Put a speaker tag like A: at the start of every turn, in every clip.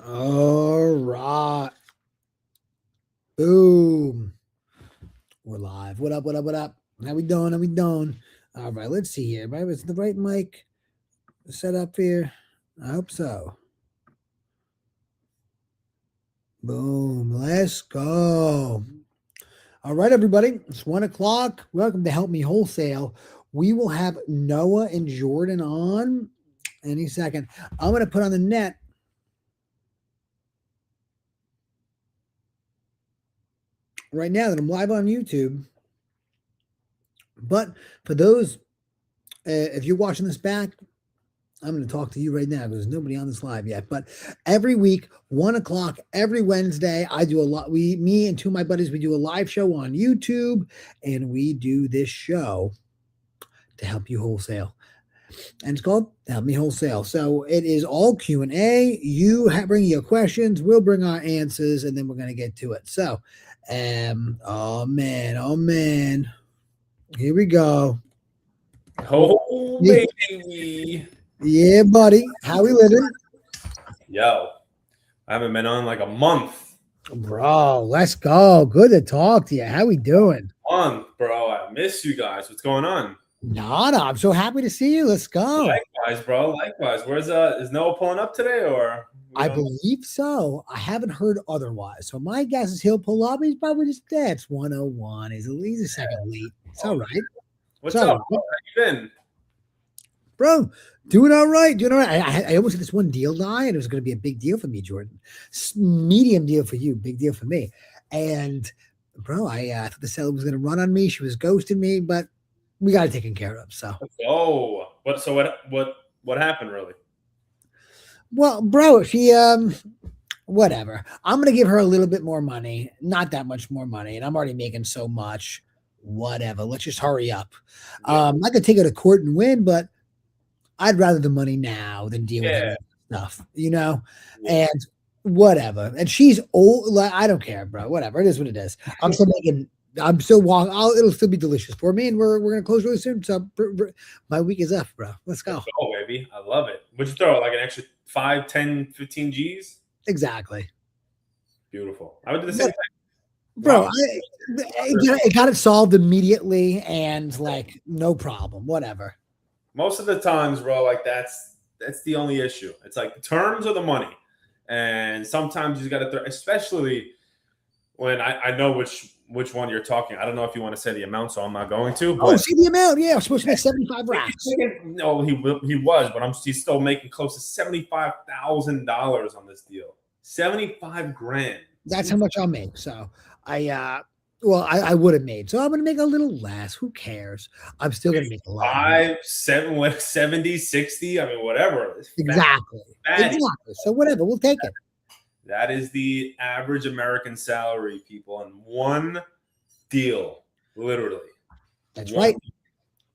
A: All right. Boom. We're live. What up? What up? What up? How we doing? How we doing? All right. Let's see here. Right, is the right mic set up here? I hope so. Boom. Let's go. All right, everybody. It's 1 o'clock. Welcome to Help Me Wholesale. We will have Noah and Jordan on any second. I'm going to put on the net right now that I'm live on YouTube. But for those, if you're watching this back, I'm going to talk to you right now because there's nobody on this live yet. But every week, 1 o'clock, every Wednesday, I do a lot. Me and two of my buddies, we do a live show on YouTube, and we do this show to help you wholesale. And it's called Help Me Wholesale. So it is all Q&A. You bring your questions, we'll bring our answers, and then we're going to get to it. So, oh man, here we go.
B: Oh, baby.
A: Yeah, buddy. How we living?
B: Yo, I haven't been on like a month.
A: Bro, let's go. Good to talk to you. How we doing?
B: Bro. I miss you guys. What's going on?
A: Nada. I'm so happy to see you. Let's go.
B: Likewise, bro. Likewise. Where's is Noah pulling up today or?
A: I believe so. I haven't heard otherwise. So my guess is he'll pull up. He's probably just dead. It's 1:01. He's a second late. It's all right.
B: What's up? Bro? How you been?
A: Bro, doing all right. I almost had this one deal die, and it was going to be a big deal for me, Jordan. Medium deal for you, big deal for me. And bro, I thought the seller was going to run on me. She was ghosting me, but we got it taken care of. So.
B: Oh, what happened really?
A: Well, bro, she whatever. I'm going to give her a little bit more money, not that much more money, and I'm already making so much. Whatever. Let's just hurry up. I could take her to court and win, but I'd rather the money now than deal with that stuff, Yeah. And whatever. And she's old. Like, I don't care, bro. Whatever. It is what it is. I'm still walking. It'll still be delicious for me. And we're going to close really soon. So my week is up, bro. Let's go.
B: Oh, baby. I love it. Would you throw like an extra 5, 10, 15 G's?
A: Exactly.
B: Beautiful. I would do the same thing.
A: Bro, it got it solved immediately and like, no problem. Whatever.
B: Most of the times, bro, like that's the only issue. It's like the terms or the money. And sometimes you got to throw, especially when I know which one you're talking. I don't know if you want to say the amount, so I'm not going to.
A: But see the amount. Yeah, I'm supposed to make 75 racks.
B: No, he was, but he's still making close to $75,000 on this deal. 75 grand.
A: That's how much I'll make. So I would have made. So I'm going to make a little less. Who cares? I'm still going to make a lot.
B: 5, 7, 70, 60. I mean, whatever.
A: Exactly. So whatever. We'll take it.
B: That is the average American salary, people, in one deal, literally.
A: That's right.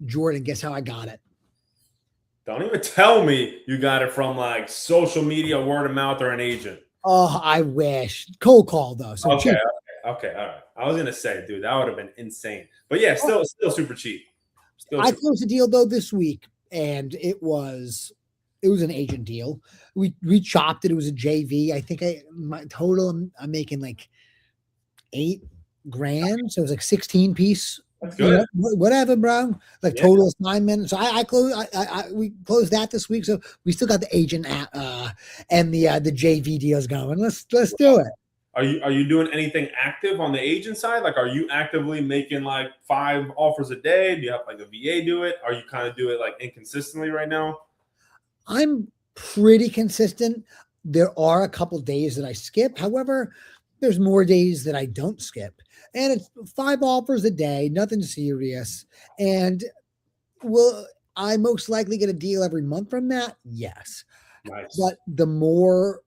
A: Jordan, guess how I got it?
B: Don't even tell me you got it from like social media, word of mouth, or an agent.
A: Oh, I wish. Cold call, though. So
B: okay, all right. I was gonna say, dude, that would have been insane. But yeah, still super cheap.
A: I closed the deal though this week, and it was an agent deal. We chopped it. It was a JV. I think my total I'm making like 8 grand. So it was like 16 piece.
B: That's good.
A: Whatever, bro. Like total assignment. So we closed that this week. So we still got the agent and the JV deals going. Let's do it.
B: Are you doing anything active on the agent side? Like, are you actively making like 5 offers a day? Do you have like a VA do it? Are you kind of do it like inconsistently right now?
A: I'm pretty consistent. There are a couple days that I skip. However, there's more days that I don't skip. And it's 5 offers a day, nothing serious. And will I most likely get a deal every month from that? Yes.
B: Nice.
A: But the more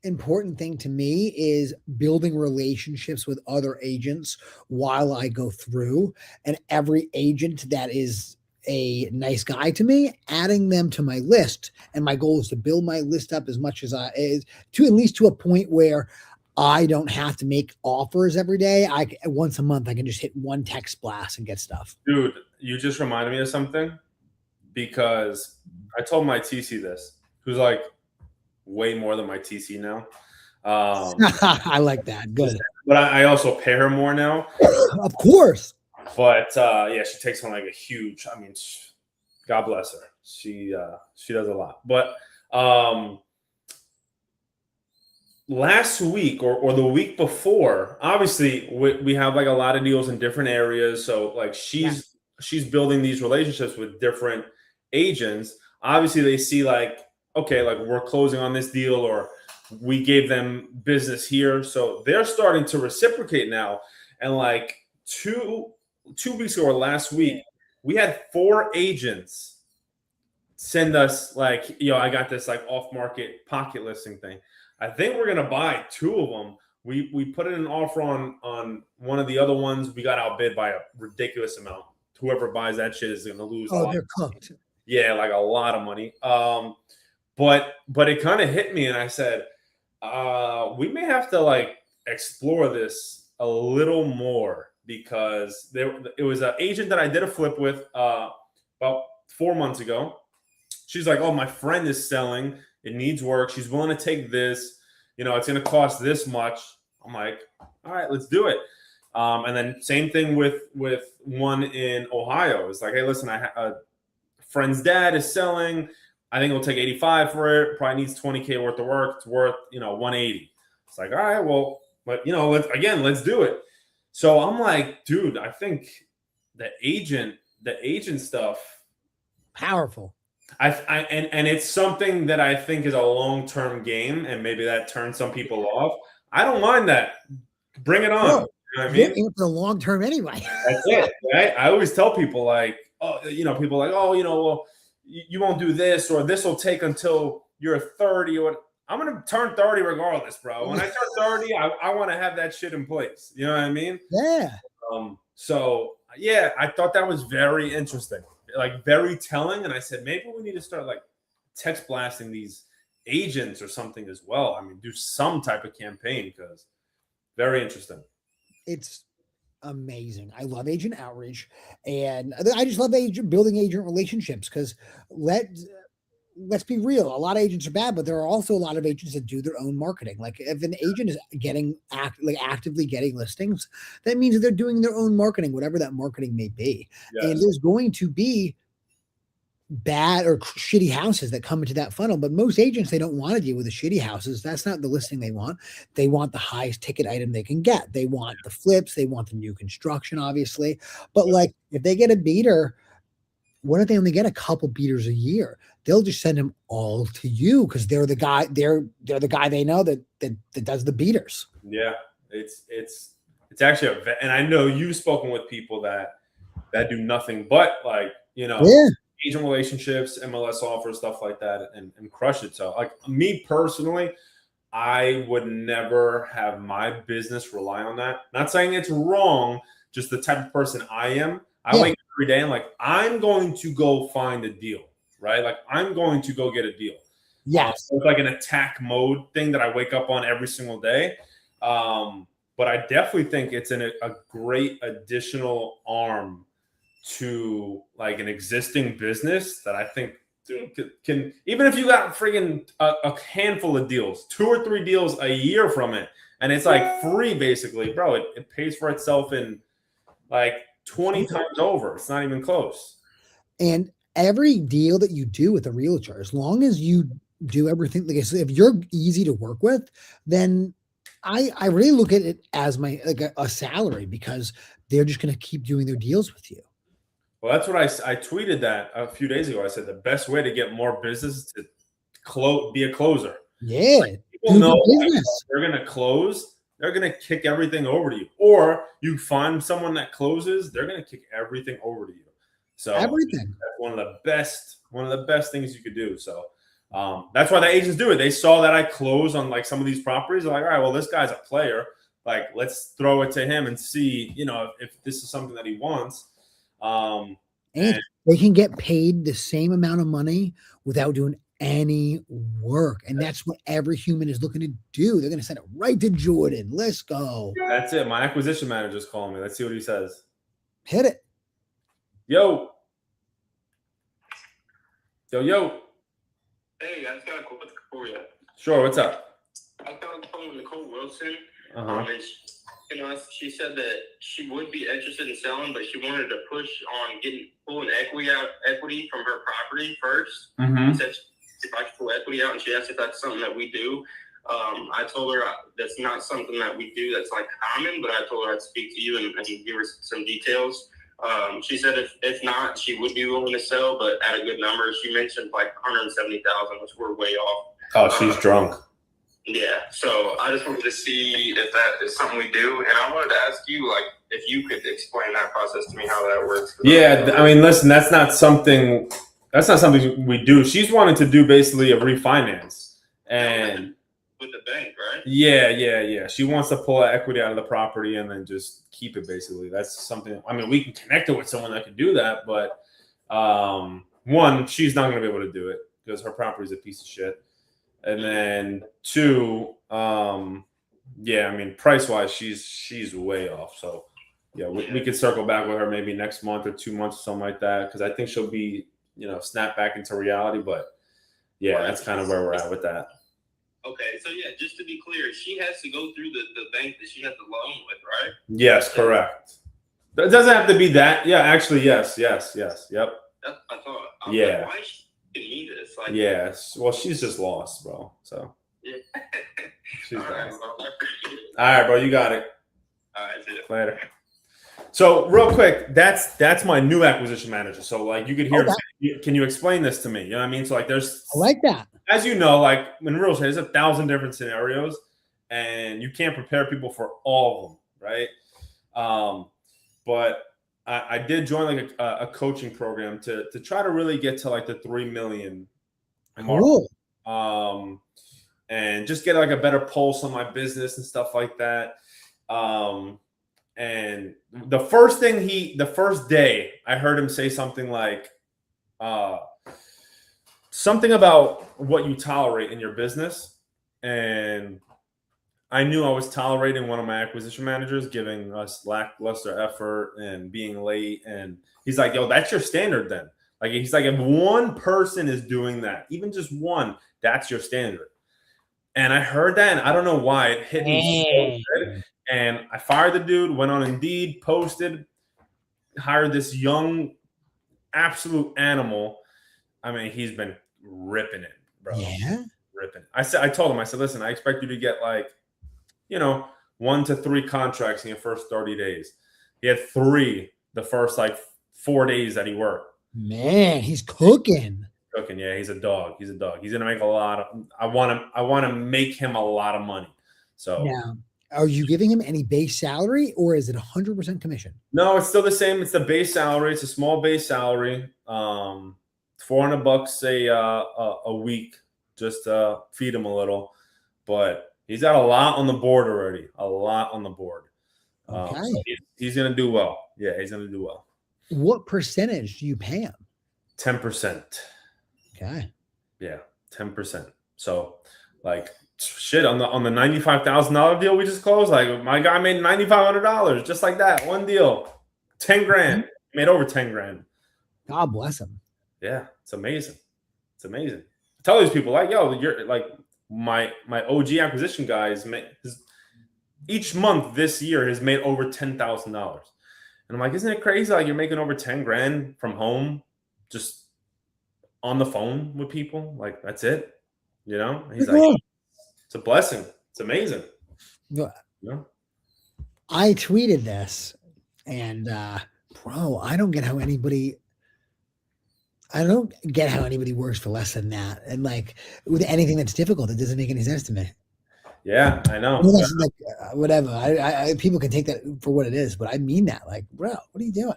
A: important thing to me is building relationships with other agents while I go through. And every agent that is a nice guy to me, adding them to my list. And my goal is to build my list up as much as to at least to a point where I don't have to make offers every day. Once a month, I can just hit one text blast and get stuff.
B: Dude, you just reminded me of something because I told my TC this, who's like, way more than my TC now.
A: I like that. Good.
B: But I also pay her more now.
A: Of course.
B: But yeah, she takes on like a huge. I mean, God bless her. She does a lot. But last week or the week before, obviously we have like a lot of deals in different areas. So like she's building these relationships with different agents. Obviously, they see like, okay, like we're closing on this deal, or we gave them business here, so they're starting to reciprocate now. And like two weeks ago or last week, we had 4 agents send us like, I got this like off market pocket listing thing. I think we're gonna buy 2 of them. We put in an offer on one of the other ones. We got outbid by a ridiculous amount. Whoever buys that shit is gonna lose.
A: Oh, they're cooked.
B: Yeah, like a lot of money. But it kind of hit me, and I said, we may have to like explore this a little more, because it was an agent that I did a flip with about 4 months ago. She's like, oh, my friend is selling. It needs work. She's willing to take this. It's going to cost this much. I'm like, all right, let's do it. And then same thing with one in Ohio. It's like, hey, listen, a friend's dad is selling. I think it'll take 85 for it. Probably needs 20K worth of work. It's worth, 180. It's like, all right, well, but let's do it. So I'm like, dude, I think the agent stuff,
A: powerful.
B: And it's something that I think is a long-term game, and maybe that turns some people off. I don't mind that. Bring it on.
A: No,
B: you know what I mean?
A: It's the long term anyway.
B: That's it, right? I always tell people like, people like, well, you won't do this, or this will take until you're 30, or I'm going to turn 30 regardless, bro. When I turn 30, I want to have that shit in place. You know what I mean?
A: Yeah.
B: So yeah, I thought that was very interesting, like very telling. And I said, maybe we need to start like text blasting these agents or something as well. I mean, do some type of campaign, because very interesting.
A: It's amazing. I love agent outreach, and I just love building agent relationships, because let's be real. A lot of agents are bad, but there are also a lot of agents that do their own marketing. Like if an agent is actively getting listings, that means that they're doing their own marketing, whatever that marketing may be. Yes. And there's going to be bad or shitty houses that come into that funnel, but most agents, they don't want to deal with the shitty houses. That's not the listing they want. They want the highest ticket item they can get. They want the flips. They want the new construction, obviously. But like if they get a beater, what if they only get a couple beaters a year? They'll just send them all to you, because they're the guy. They're the guy they know that does the beaters.
B: Yeah, it's actually and I know you've spoken with people that do nothing but like agent relationships, MLS offers, stuff like that, and crush it. So like me personally, I would never have my business rely on that. Not saying it's wrong, just the type of person I am. I wake up every day and like, I'm going to go find a deal, right? Like I'm going to go get a deal.
A: Yes.
B: So it's like an attack mode thing that I wake up on every single day. But I definitely think it's a great additional arm to like an existing business that I think can even if you got friggin' a handful of deals, 2 or 3 deals a year from it, and it's like free basically, bro, it pays for itself in like 20 times over. It's not even close.
A: And every deal that you do with a realtor, as long as you do everything, like I said, if you're easy to work with, then I really look at it as my like a salary, because they're just going to keep doing their deals with you.
B: Well, that's what I tweeted that a few days ago. I said the best way to get more business is to be a closer.
A: Yeah,
B: like, people know they're going to close. They're going to kick everything over to you. Or you find someone that closes, they're going to kick everything over to you. So
A: everything.
B: That's one of the best things you could do. So that's why the agents do it. They saw that I close on like some of these properties. They're like, all right, well, this guy's a player. Like, let's throw it to him and see, if this is something that he wants.
A: And they can get paid the same amount of money without doing any work. And that's what every human is looking to do. They're going to send it right to Jordan. Let's go.
B: That's it. My acquisition manager's calling me. Let's see what he says.
A: Hit it.
B: Yo.
C: Hey, I just got a question for you.
B: Sure. What's up?
C: I got a call with Nicole Wilson.
B: Uh-huh.
C: And she said that she would be interested in selling, but she wanted to push on pulling equity from her property first.
B: Mm-hmm.
C: She said if I could pull equity out, and she asked if that's something that we do. I told her that's not something that we do that's like common, but I told her I'd speak to you and give her some details. She said if not, she would be willing to sell, but at a good number. She mentioned like 170,000, which we're way off.
B: Oh, she's drunk.
C: Yeah, so I just wanted to see if that is something we do, and I wanted to ask you, like, if you could explain that process to me, how that works.
B: Yeah, I mean, listen, that's not something we do. She's wanting to do basically a refinance, and
C: with the bank, right?
B: Yeah. She wants to pull equity out of the property and then just keep it. Basically, that's something. I mean, we can connect her with someone that can do that, but one, she's not going to be able to do it because her property is a piece of shit. And then two, I mean, price wise, she's way off. So yeah, we could circle back with her maybe next month or 2 months or something like that, because I think she'll be, snap back into reality. But yeah, that's kind of where we're at with that.
C: Okay, so yeah, just to be clear, she has to go through the bank that she has the loan with, right?
B: Yes, correct. It doesn't have to be that. Yeah, actually, yes. Yep.
C: That's I thought.
B: Yeah.
C: Like, why is she giving me this? Like,
B: yes. Well, she's just lost, bro. So.
C: Yeah.
B: She's
C: All right,
B: lost.
C: well, I appreciate it.
B: All right, bro. You got it.
C: All right, see ya.
B: Later. So real quick, that's my new acquisition manager. So like you could hear, can you explain this to me? You know what I mean? So like there's,
A: I like that.
B: As you know, like in real estate, there's 1,000 different scenarios, and you can't prepare people for all of them, right? But I did join like a coaching program to try to really get to like the 3 million mark.
A: Cool.
B: And just get like a better pulse on my business and stuff like that. And the first day I heard him say something like, something about what you tolerate in your business. And I knew I was tolerating one of my acquisition managers giving us lackluster effort and being late. And he's like, yo, that's your standard then. Like, he's like, if one person is doing that, even just one, that's your standard. And I heard that, and I don't know why it hit me so good. And I fired the dude, went on Indeed, posted, hired this young, absolute animal. I mean, he's been ripping it, bro.
A: Yeah.
B: Ripping. I told him, I said, listen, I expect you to get like, 1 to 3 contracts in your first 30 days. He had 3 the first like 4 days that he worked.
A: Man, he's cooking.
B: Yeah, he's a dog. He's gonna make a lot of. I want to make him a lot of money. So
A: now, are you giving him any base salary, or is it 100% commission?
B: No, it's still the same. It's the base salary. It's a small base salary. $400 a week, just to feed him a little. But he's got a lot on the board already. A lot on the board.
A: Okay.
B: So he's gonna do well. Yeah, he's gonna do well.
A: What percentage do you pay him?
B: 10%.
A: Okay.
B: Yeah, 10%. So, like, shit, on the $95,000 deal we just closed, like, my guy made $9,500 just like that, one deal, 10 grand, made over 10 grand.
A: God bless him.
B: Yeah, it's amazing. It's amazing. I tell these people, like, yo, you're like my OG acquisition guys. Each month this year has made over $10,000, and I'm like, isn't it crazy? Like, you're making over 10 grand from home, just on the phone with people, like that's it, He's like, it's a blessing. It's amazing.
A: I tweeted this, and bro, I don't get how anybody works for less than that, and like with anything that's difficult, it doesn't make any sense to me.
B: Yeah, I know.
A: Like, whatever. I people can take that for what it is, but I mean that, like, bro, what are you doing?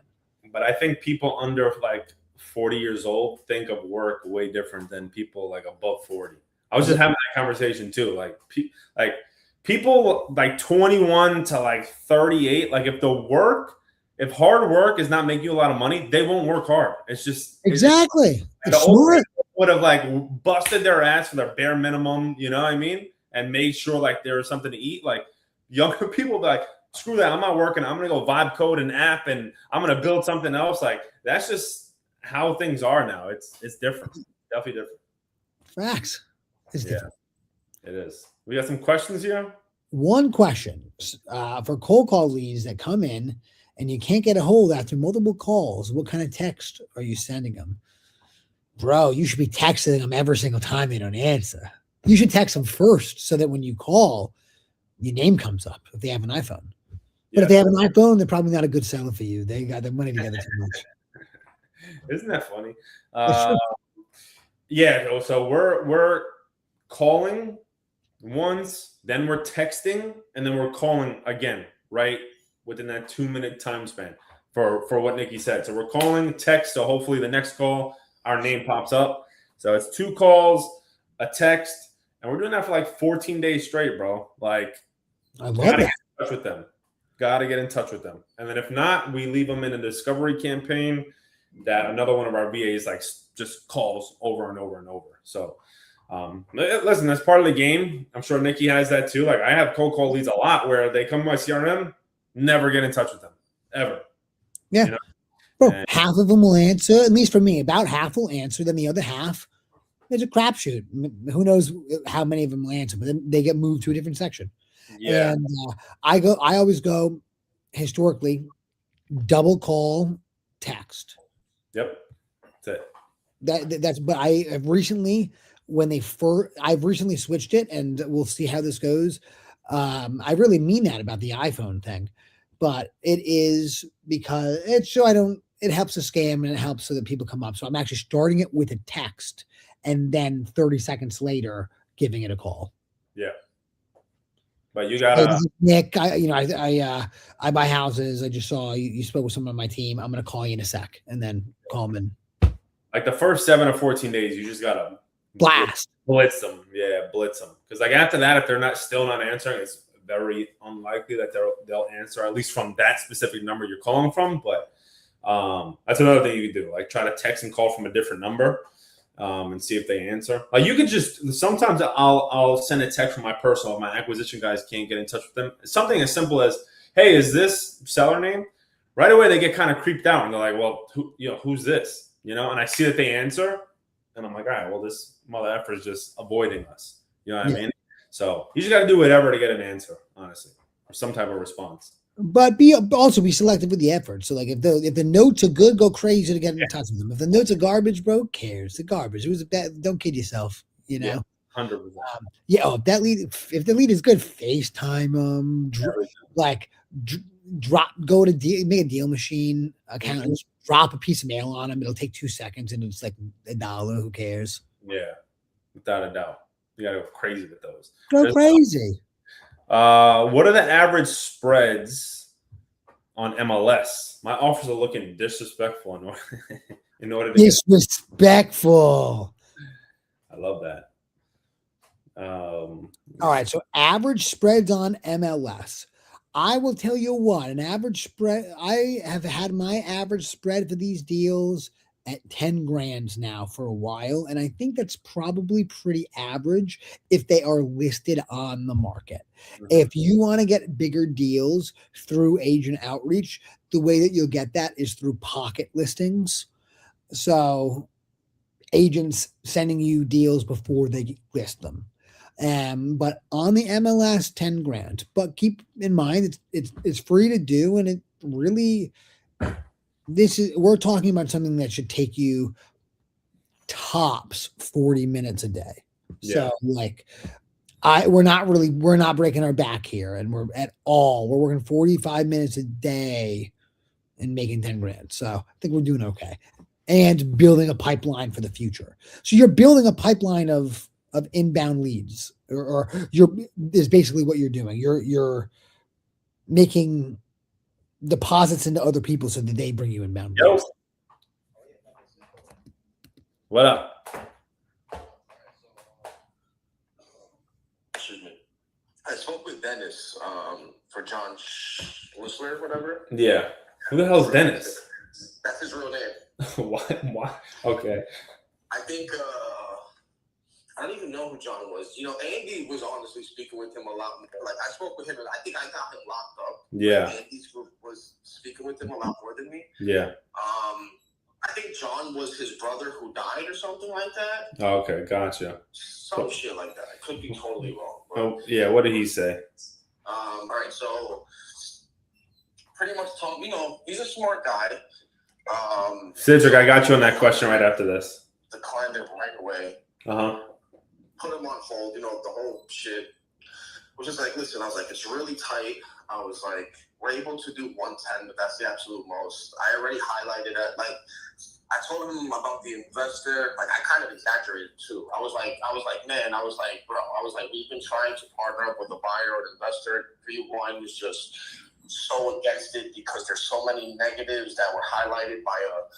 B: But I think people under like 40 years old think of work way different than people like above 40. I was just having that conversation too. Like people like 21 to like 38, like if hard work is not making you a lot of money, they won't work hard. It's just
A: exactly.
B: The old people would have like busted their ass for their bare minimum, you know what I mean? And made sure like there was something to eat. Like younger people be like, screw that, I'm not working. I'm gonna go vibe code an app and I'm gonna build something else. Like that's just how things are now. It's different. Definitely different.
A: Facts. It's different.
B: It is. We got some questions here.
A: One question for cold call leads that come in and you can't get a hold after multiple calls. What kind of text are you sending them? Bro, you should be texting them every single time they don't answer. You should text them first so that when you call, your name comes up if they have an iPhone. But if they have an iPhone, they're probably not a good seller for you. They got their money together too much.
B: Isn't that funny?
A: True.
B: Yeah. So we're calling once, then we're texting, and then we're calling again, right within that 2-minute time span for what Nikki said. So we're calling, text. So hopefully the next call, our name pops up. So it's 2 calls, a text, and we're doing that for like 14 days straight, bro. Like,
A: I love that.
B: Get in touch with them. Got to get in touch with them. And then if not, we leave them in a discovery campaign that another one of our VAs like just calls over and over and over. So listen, that's part of the game. I'm sure Nikki has that too. Like I have cold call leads a lot where they come to my CRM, never get in touch with them ever.
A: Yeah.
B: You know?
A: Bro, half of them will answer, at least for me, about half will answer. Then the other half, it's a crapshoot. Who knows how many of them will answer, but then they get moved to a different section.
B: Yeah.
A: And I always go historically double call text.
B: Yep. That's it.
A: That's but I have recently I've recently switched it, and we'll see how this goes. I really mean that about the iPhone thing, but it is because it's so it helps to scam and it helps so that people come up. So I'm actually starting it with a text and then 30 seconds later giving it a call.
B: Yeah. But you gotta,
A: hey, Nick. I buy houses. I just saw you spoke with someone on my team. I'm gonna call you in a sec, and then call them in.
B: like the first 7 or 14 days, you just gotta
A: Blast.
B: blitz them. Yeah, blitz them. Because like after that, if they're still not answering, it's very unlikely that they'll answer, at least from that specific number you're calling from. But that's another thing you can do. Like try to text and call from a different number. And see if they answer. You could just sometimes I'll send a text from my personal. If my acquisition guys can't get in touch with them. Something as simple as, "Hey, is this seller name?" Right away they get kind of creeped out and they're like, "Well, who's this?" And I see that they answer, and I'm like, "All right, well, this mother effer is just avoiding us." You know what I mean? So you just got to do whatever to get an answer, honestly, or some type of response.
A: But also be selective with the effort. So like if the notes are good, go crazy to get in touch with them. If the notes are garbage, bro, who cares? The garbage. It was don't kid yourself.
B: 100%.
A: If the lead is good, FaceTime them. Go to make a deal machine account and drop a piece of mail on them. It'll take 2 seconds and it's like $1. Who cares?
B: Yeah, without a doubt. You gotta go crazy with those.
A: Go crazy.
B: What are the average spreads on MLS? My offers are looking disrespectful in order to
A: disrespectful.
B: I love that.
A: All right, so average spreads on MLS. I will tell you what, an average spread. I have had my average spread for these deals at 10 grand now for a while. And I think that's probably pretty average if they are listed on the market. Mm-hmm. If you want to get bigger deals through agent outreach, the way that you'll get that is through pocket listings. So agents sending you deals before they list them. But on the MLS, 10 grand. But keep in mind, it's free to do, and it really... we're talking about something that should take you tops 40 minutes a day. Yeah. So like we're not breaking our back here, and we're working 45 minutes a day and making 10 grand. So I think we're doing okay and building a pipeline for the future. So you're building a pipeline of inbound leads or is basically what you're doing. You're making deposits into other people so that they bring you inbound.
B: Yo. What up?
C: Excuse me. I spoke with Dennis for John Whistler, whatever.
B: Yeah. Who the hell's Dennis?
C: That's his real name.
B: Why? Okay.
C: I think I don't even know who John was. Andy was honestly speaking with him a lot more. Like I spoke with him, and I think I got him locked up.
B: Yeah.
C: Andy's group was speaking with him a lot more than me.
B: Yeah.
C: I think John was his brother who died or something like that.
B: Oh, okay, gotcha.
C: Some shit like that. I could be totally wrong. But,
B: Oh, yeah. What did he say?
C: all right, so pretty much told he's a smart guy.
B: Cedric, I got you on that question right after this.
C: Declined it right away. Put him on hold. The whole shit. Was just like, listen, I was like, it's really tight. I was like, we're able to do 110, but that's the absolute most. I already highlighted it. Like, I told him about the investor. Like, I kind of exaggerated too. I was like, man, bro, we've been trying to partner up with a buyer or an investor. V1 was just so against it because there's so many negatives that were highlighted by a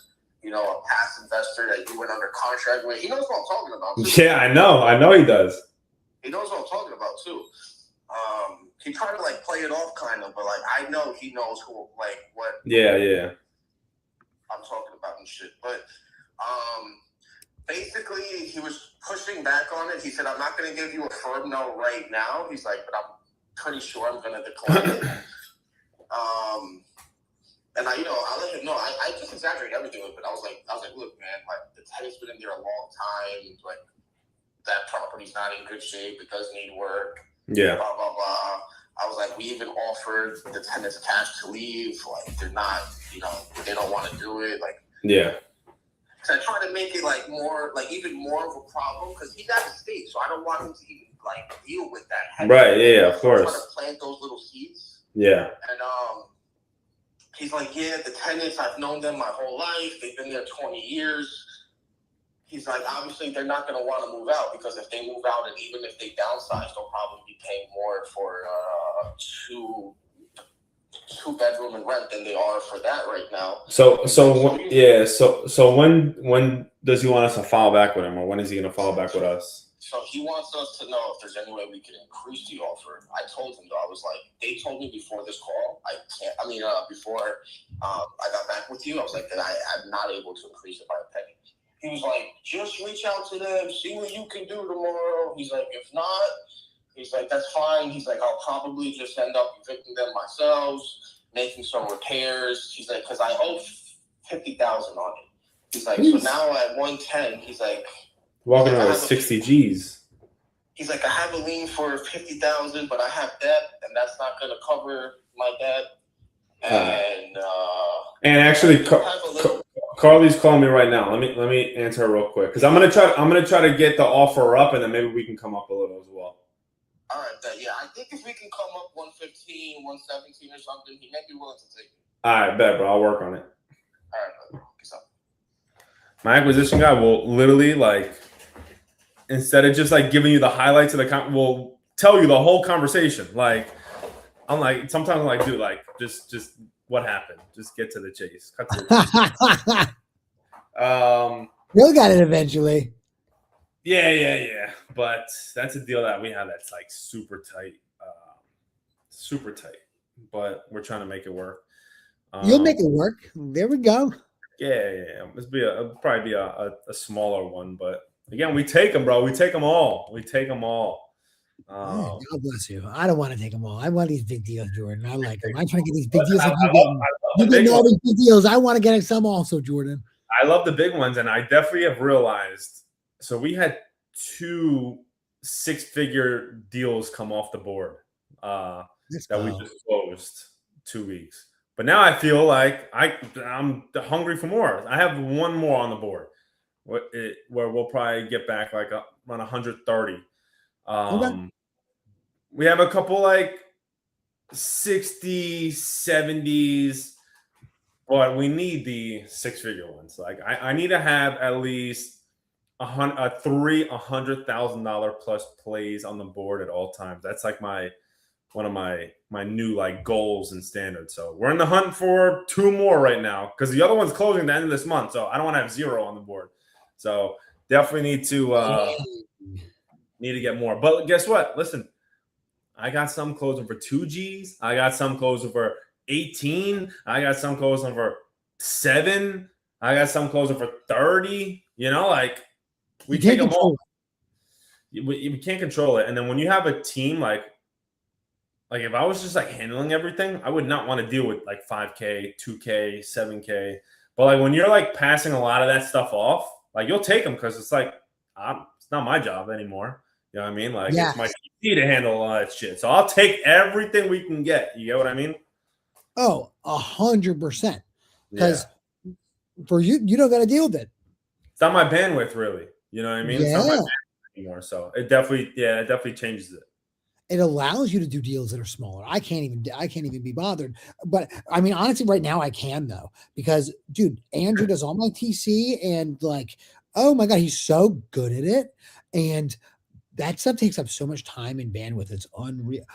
C: past investor that you went under contract with. He knows what I'm talking about too.
B: Yeah, I know he does.
C: He knows what I'm talking about too. He tried to like play it off kind of, but like I know he knows what
B: Yeah.
C: I'm talking about and shit. But basically he was pushing back on it. He said, I'm not gonna give you a firm no right now. He's like, but I'm pretty sure I'm gonna decline it. And I let him know. I just exaggerate everything with it. I was like, look, man, like the tenant's been in there a long time. Like that property's not in good shape. It does need work.
B: Yeah.
C: Blah blah blah. I was like, we even offered the tenants cash to leave. Like they're not, they don't want to do it. Like
B: yeah.
C: So I try to make it like more, like even more of a problem because he's out of state, so I don't want him to even like deal with that.
B: Right? Yeah, of course.
C: I'm trying to plant those little seeds.
B: Yeah.
C: And he's like, yeah, the tenants, I've known them my whole life. They've been there 20 years. He's like, obviously, they're not going to want to move out because if they move out and even if they downsize, they'll probably be paying more for two bedroom and rent than they are for that right now. So
B: when does he want us to follow back with him, or when is he going to follow back with us?
C: So he wants us to know if there's any way we can increase the offer. I told him though, I was like, they told me before this call, before I got back with you, I was like that I'm not able to increase it by a penny. He was like, just reach out to them, see what you can do tomorrow. He's like, if not, he's like, that's fine. He's like, I'll probably just end up evicting them myself, making some repairs. He's like, because I owe $50,000 on it. He's like, so now at 110, he's like,
B: walking around with 60 G's.
C: He's like, I have a lien for $50,000, but I have debt, and that's not going to cover my debt.
B: And actually, Carly's calling me right now. Let me answer her real quick because I'm gonna try to get the offer up, and then maybe we can come up a little as well.
C: All right, yeah. I think if we can come up 115, 117 or something, he may be willing to take it.
B: All right, bet, bro. I'll work on it.
C: All right, brother. Peace out.
B: My acquisition guy will literally instead of just giving you the highlights of will tell you the whole conversation. I'm like, sometimes I'm like, dude, just what happened? Just get to the chase. Cut to the chase.
A: We'll get it eventually.
B: Yeah. But that's a deal that we have that's super tight. But we're trying to make it work.
A: You'll make it work. There we go.
B: Yeah. It'll probably be a smaller one, but again, we take them, bro. We take them all.
A: God bless you. I don't want to take them all. I want these big deals, Jordan. I like them. I'm trying to get these big deals. You get all these big deals. I want to get some also, Jordan.
B: I love the big ones, and I definitely have realized. So we had 2 6-figure deals come off the board that we just closed 2 weeks. But now I feel like I'm hungry for more. I have one more on the board where we'll probably get back around 130.
A: Okay.
B: We have a couple 60s, 70s, but we need the 6-figure ones. I need to have at least $100,000 plus plays on the board at all times. That's one of my new goals and standards. So we're in the hunt for 2 more right now because the other one's closing at the end of this month. So I don't want to have 0 on the board. So definitely need to get more. But guess what? Listen, I got some closing for 2 G's. I got some closing for 18. I got some closing for 7. I got some closing for 30. We take them all. We can't control it. And then when you have a team like if I was just handling everything, I would not want to deal with 5K, 2K, 7K. But like when you're like passing a lot of that stuff off, like you'll take them because it's like it's not my job anymore. You know what I mean? Like it's my PC to handle all that shit. So I'll take everything we can get. You get what I mean?
A: Oh, 100%. Because
B: Yeah.
A: for you don't got to deal with it.
B: It's not my bandwidth, really. You know what I mean? It's not my bandwidth anymore. So it definitely changes it.
A: It allows you to do deals that are smaller. I can't even be bothered. But I mean, honestly, right now I can though, because dude, Andrew does all my TC and like, oh my God, he's so good at it. And that stuff takes up so much time and bandwidth. It's unreal.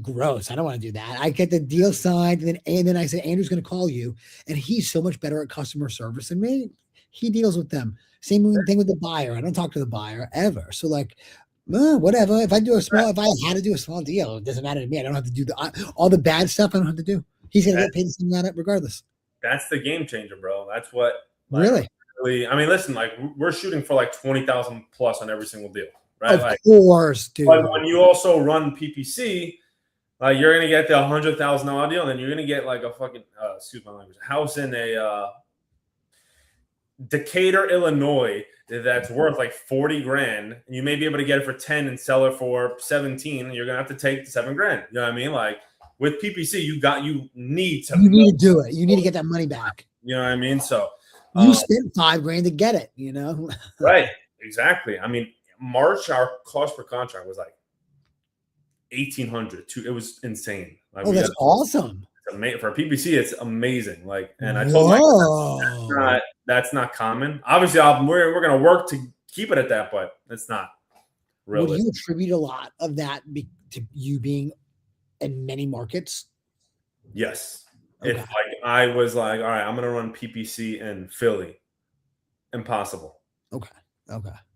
A: Gross. I don't want to do that. I get the deal signed, and then I say Andrew's going to call you, and he's so much better at customer service than me. He deals with them. Same thing with the buyer. I don't talk to the buyer ever. So like, whatever. If I had to do a small deal, it doesn't matter to me. I don't have to do all the bad stuff. I don't have to do. He's going to get paid the same amount regardless.
B: That's the game changer, bro. That's what
A: really.
B: I mean, listen, like we're shooting for like 20,000 plus on every single deal, right?
A: Of course, dude.
B: But when you also run PPC, like you're gonna get the $100,000 deal, and then you're gonna get like a fucking excuse my language, house in a Decatur, Illinois, that's worth like 40 grand, and you may be able to get it for 10 and sell it for 17. And you're gonna have to take the 7 grand. You know what I mean? Like with PPC, you need to
A: do it. You need to get that money back.
B: You know what I mean? So.
A: You spent 5 grand to get it, you know?
B: Right. Exactly. I mean, March, our cost per contract was like 1,800. It was insane. Like,
A: that's awesome.
B: For PPC, it's amazing. Like, and I told my that's not common. Obviously, we're going to work to keep it at that, but it's not really.
A: Would you attribute a lot of that to you being in many markets?
B: Yes. Okay. If like I was like, all right, I'm gonna run PPC in Philly, impossible.
A: Okay.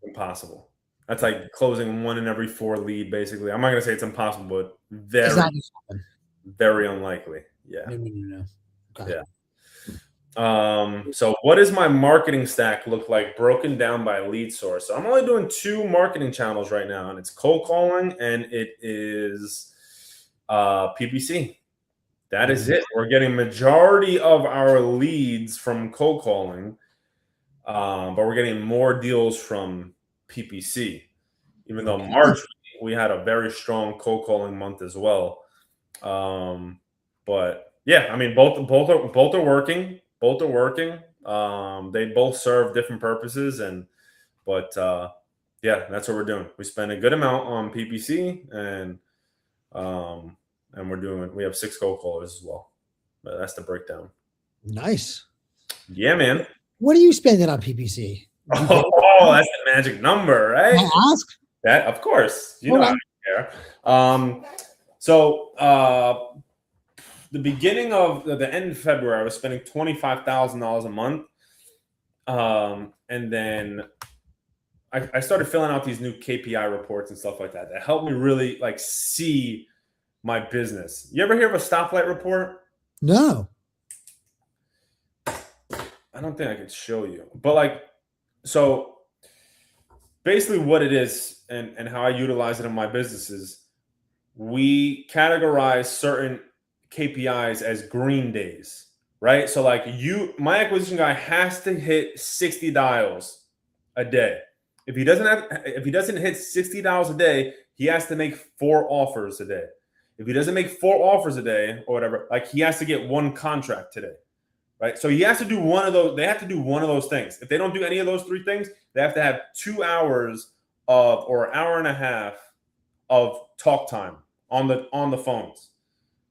B: Impossible. That's like closing 1 in every 4 lead, basically. I'm not gonna say it's impossible, but very unlikely. Yeah.
A: No. Okay.
B: Yeah. So what does my marketing stack look like broken down by lead source? So I'm only doing 2 marketing channels right now, and it's cold calling and it is PPC. That is it. We're getting majority of our leads from cold calling, but we're getting more deals from PPC. Even though March we had a very strong cold calling month as well. But yeah, I mean both are working. Both are working. They both serve different purposes, but yeah, that's what we're doing. We spend a good amount on PPC and we have 6 cold callers as well. But that's the breakdown. Nice. Yeah, man.
A: What are you spending on PPC?
B: Oh, that's the magic number, right?
A: Can I ask?
B: That, of course. You know I don't care. So the beginning of the end of February, I was spending $25,000 a month. And then I started filling out these new KPI reports and stuff like that helped me really like see my business. You ever hear of a stoplight report?
A: No.
B: I don't think I could show you. But like, so basically what it is and how I utilize it in my business is we categorize certain KPIs as green days, right? So like my acquisition guy has to hit 60 dials a day. If he doesn't hit 60 dials a day, he has to make 4 offers a day. If he doesn't make 4 offers a day or whatever, like he has to get 1 contract today, right? So he has to do one of those. They have to do one of those things. If they don't do any of those 3 things, they have to have 2 hours or an hour and a half of talk time on the phones.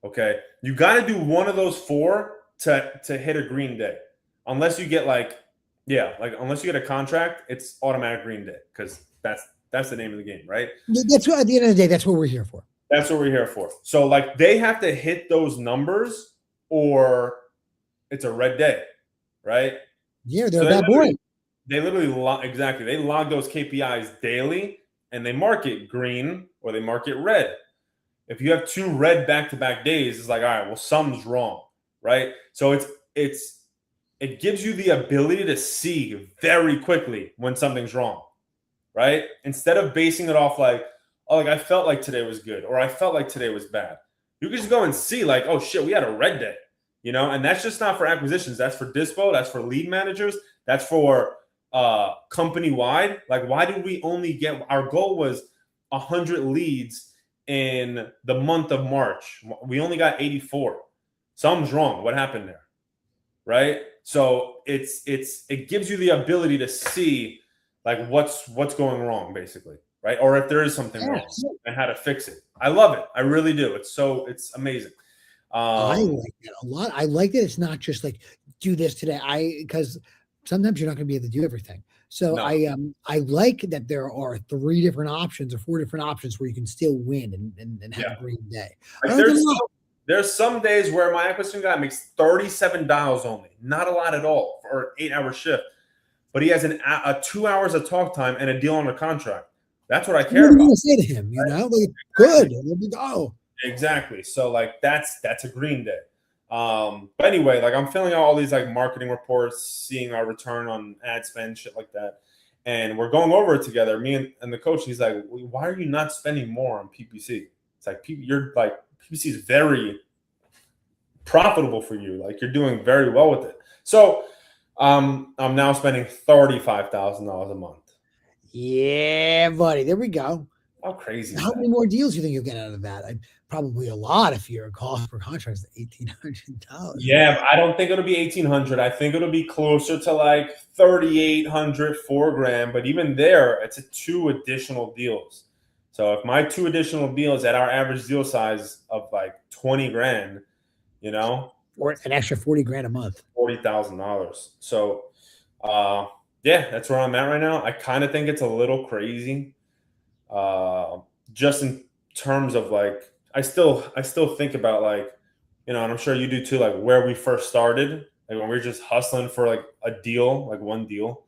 B: Okay, you got to do one of those 4 to hit a green day, unless you get unless you get a contract, it's automatic green day because that's the name of the game, right?
A: That's what, at the end of the day, that's what we're here for.
B: That's what we're here for. So like they have to hit those numbers or it's a red day, right?
A: Yeah, they're a bad boy.
B: They literally they log those KPIs daily and they mark it green or they mark it red. If you have 2 red back-to-back days, it's like, all right, well, something's wrong, right? So it gives you the ability to see very quickly when something's wrong, right? Instead of basing it off like, oh, like I felt like today was good or I felt like today was bad. You can just go and see like, oh shit, we had a red day. and that's just not for acquisitions. That's for dispo. That's for lead managers. That's for company wide. Like, why did we only get, our goal was 100 leads in the month of March. We only got 84. Something's wrong. What happened there? Right? So it gives you the ability to see like what's going wrong, basically, right? Or if there is something wrong and how to fix it. I love it. I really do. It's amazing.
A: I like that a lot. I like that it's not just like do this today. Because sometimes you're not going to be able to do everything. So
B: No.
A: I like that there are 3 different options or 4 different options where you can still win and have a great day.
B: Like there's some days where my acquisition guy makes $37 only, not a lot at all for an 8-hour shift, but he has a 2 hours of talk time and a deal on a contract. That's what I care about.
A: What are you going to say to him? Like, good, there we go.
B: Exactly. So like that's a green day. But anyway, like I'm filling out all these like marketing reports, seeing our return on ad spend, shit like that. And we're going over it together. Me and the coach, he's like, why are you not spending more on PPC? It's like, PPC is very profitable for you. Like you're doing very well with it. So I'm now spending $35,000 a month.
A: Yeah, buddy. There we go.
B: How crazy!
A: How many more deals do you think you'll get out of that? Probably a lot if your cost per contract is $1,800.
B: Yeah, I don't think it'll be $1,800. I think it'll be closer to like $3,800, $4,000. But even there, it's 2 additional deals. So if my 2 additional deals at our average deal size of like $20,000,
A: or an extra $40,000 a month,
B: $40,000. So, yeah, that's where I'm at right now. I kind of think it's a little crazy, just in terms of like. I still think about like, and I'm sure you do too, like where we first started, like when we were just hustling for like a deal, like one deal,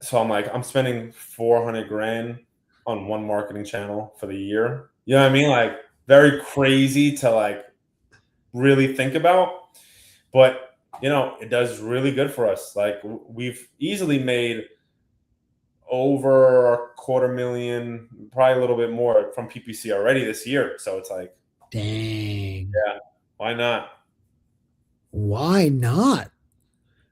B: So I'm like, I'm spending $400,000 on one marketing channel for the year. You know what I mean? Like very crazy to like really think about, but it does really good for us. Like we've easily made over $250,000, probably a little bit more from PPC already this year. So it's like,
A: dang.
B: Yeah, why not?
A: Why not? I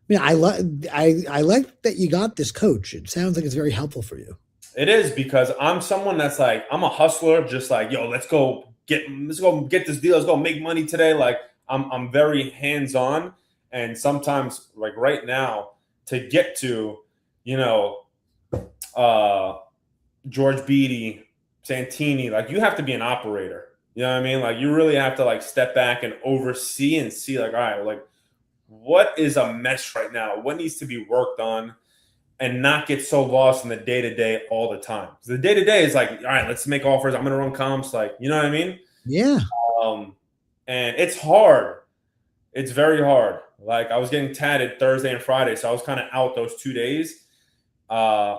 A: mean, I like that you got this coach. It sounds like it's very helpful for you.
B: It is, because I'm someone that's like, I'm a hustler, just like, yo, let's go get this deal. Let's go make money today. Like I'm very hands-on. And sometimes like right now to get to, George Beatty, Santini, like you have to be an operator. You know what I mean? Like you really have to like step back and oversee and see like, all right, like what is a mess right now? What needs to be worked on, and not get so lost in the day-to-day all the time. The day-to-day is like, all right, let's make offers. I'm going to run comps. Like, you know what I mean?
A: Yeah.
B: And it's hard. It's very hard. Like I was getting tatted Thursday and Friday. So I was kind of out those 2 days. And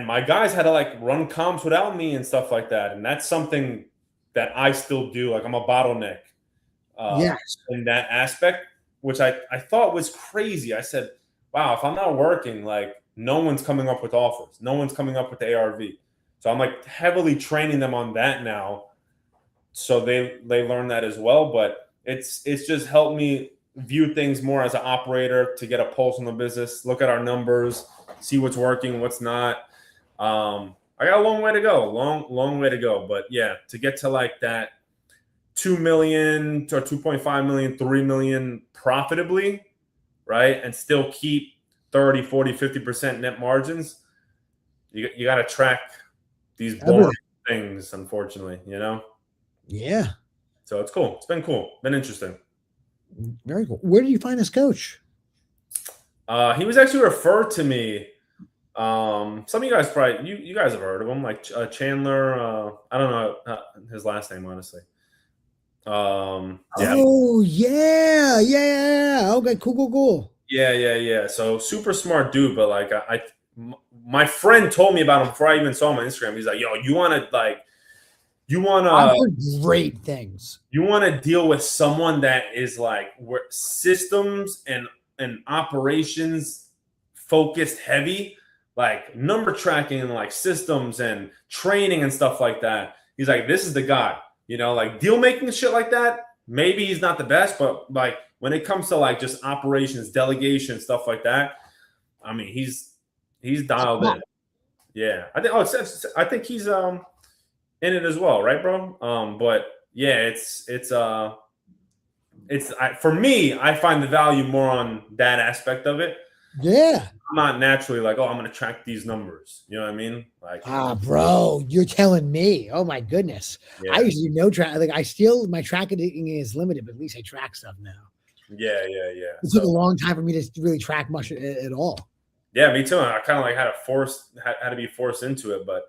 B: my guys had to like run comps without me and stuff like that. And that's something that I still do. Like I'm a bottleneck in that aspect, which I thought was crazy. I said, wow, if I'm not working, like no one's coming up with offers. No one's coming up with the ARV. So I'm like heavily training them on that now. So they learn that as well. But it's just helped me view things more as an operator, to get a pulse on the business, look at our numbers, see what's working, what's not. I got a long way to go, long way to go. But yeah, to get to like that 2 million or 2.5 million, 3 million profitably, right? And still keep 30, 40, 50% net margins. You got to track these boring things, unfortunately,
A: Yeah.
B: So it's cool. It's been cool. Been interesting.
A: Very cool. Where did you find this coach?
B: He was actually referred to me. Some of you guys probably, you guys have heard of him, like Chandler. I don't know his last name, honestly. Yeah.
A: Oh yeah. Okay, cool.
B: Yeah. So super smart dude, but like my friend told me about him before I even saw him on Instagram. He's like, yo,
A: I've heard great things.
B: You want to deal with someone that is like where systems and operations focused heavy, like number tracking and like systems and training and stuff like that. He's like, this is the guy, like deal making shit like that. maybe he's not the best, but like when it comes to like just operations, delegation, stuff like that, I mean, he's dialed in. Yeah, I think. Oh, I think he's in it as well, right, bro? But yeah, for me, I find the value more on that aspect of it.
A: Yeah.
B: I'm not naturally like, oh, I'm going to track these numbers. You know what I mean? Like,
A: bro, you're telling me. Oh my goodness.
B: yeah,
A: I usually no track. Like my tracking is limited, but at least I track stuff now.
B: yeah.
A: It took a long time for me to really track much at all.
B: Yeah, me too. I kind of like had to be forced into it. But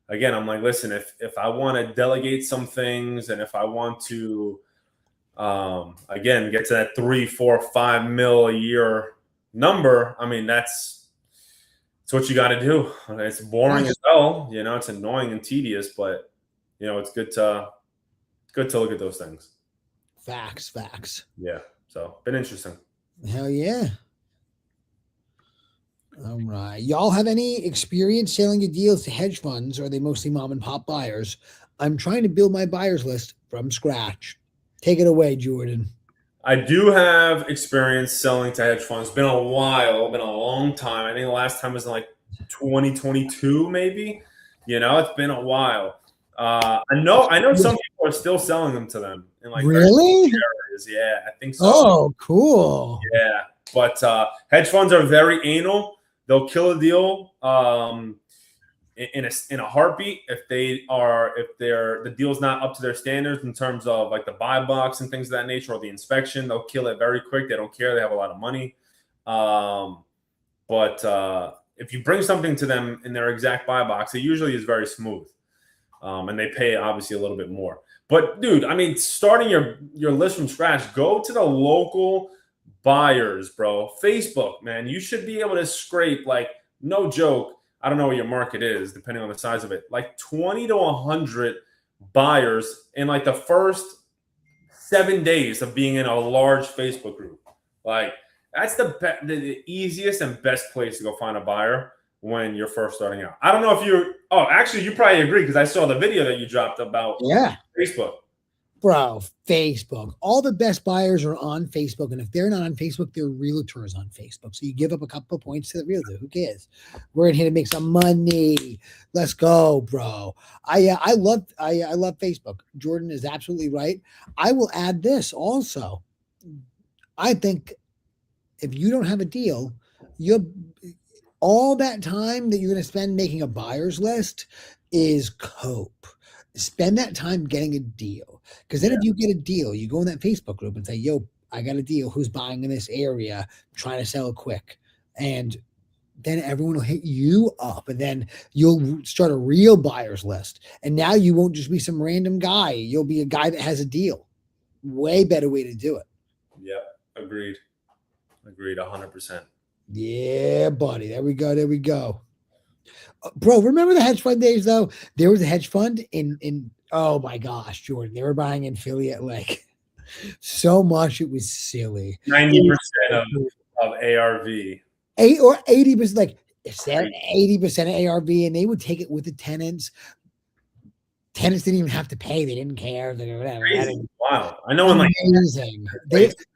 B: again, I'm like, listen, if I want to delegate some things, and if I want to, again, get to that 3, 4, 5 mil a year number, I mean, that's what you got to do. It's boring as hell, you know. It's annoying and tedious, but you know, it's good to look at those things.
A: Facts.
B: Yeah. So been interesting.
A: Hell yeah. All right. Y'all have any experience selling your deals to hedge funds, or are they mostly mom and pop buyers? I'm trying to build my buyers list from scratch. Take it away, Jordan.
B: I do have experience selling to hedge funds. Been a while, been a long time. I think the last time was in like 2022, maybe. You know, it's been a while. I know some people are still selling them to them in like
A: really
B: areas. Yeah, I think so.
A: Oh, cool.
B: Yeah, but hedge funds are very anal. They'll kill a deal in a heartbeat if the deal's not up to their standards in terms of like the buy box and things of that nature, or the inspection. They'll kill it very quick. They don't care. They have a lot of money. But if you bring something to them in their exact buy box, it usually is very smooth, and they pay obviously a little bit more. But dude, I mean, starting your list from scratch, go to the local buyers, bro. Facebook, man, you should be able to scrape, like, no joke, I don't know what your market is depending on the size of it, like 20 to 100 buyers in like the first 7 days of being in a large Facebook group. Like, that's the easiest and best place to go find a buyer when you're first starting out. I don't know if actually you probably agree, because I saw the video that you dropped about Facebook.
A: Bro, Facebook. All the best buyers are on Facebook, and if they're not on Facebook, they're realtors on Facebook. So you give up a couple of points to the realtor. Who cares? We're in here to make some money. Let's go, bro. I love Facebook. Jordan is absolutely right. I will add this also. I think if you don't have a deal, all that time that you're going to spend making a buyer's list is cope. Spend that time getting a deal, because then if you get a deal, you go in that Facebook group and say, yo, I got a deal. Who's buying in this area? I'm trying to sell it quick. And then everyone will hit you up, and then you'll start a real buyer's list. And now you won't just be some random guy. You'll be a guy that has a deal. Way better way to do it.
B: Yeah, agreed 100%.
A: Yeah, buddy. There we go. Bro, remember the hedge fund days though? There was a hedge fund in oh my gosh, Jordan. They were buying in Philly at like so much, it was silly.
B: 90% of ARV.
A: 80%, like 80% of ARV, and they would take it with the tenants. Tenants didn't even have to pay. They didn't care.
B: Wow. I know.
A: Amazing.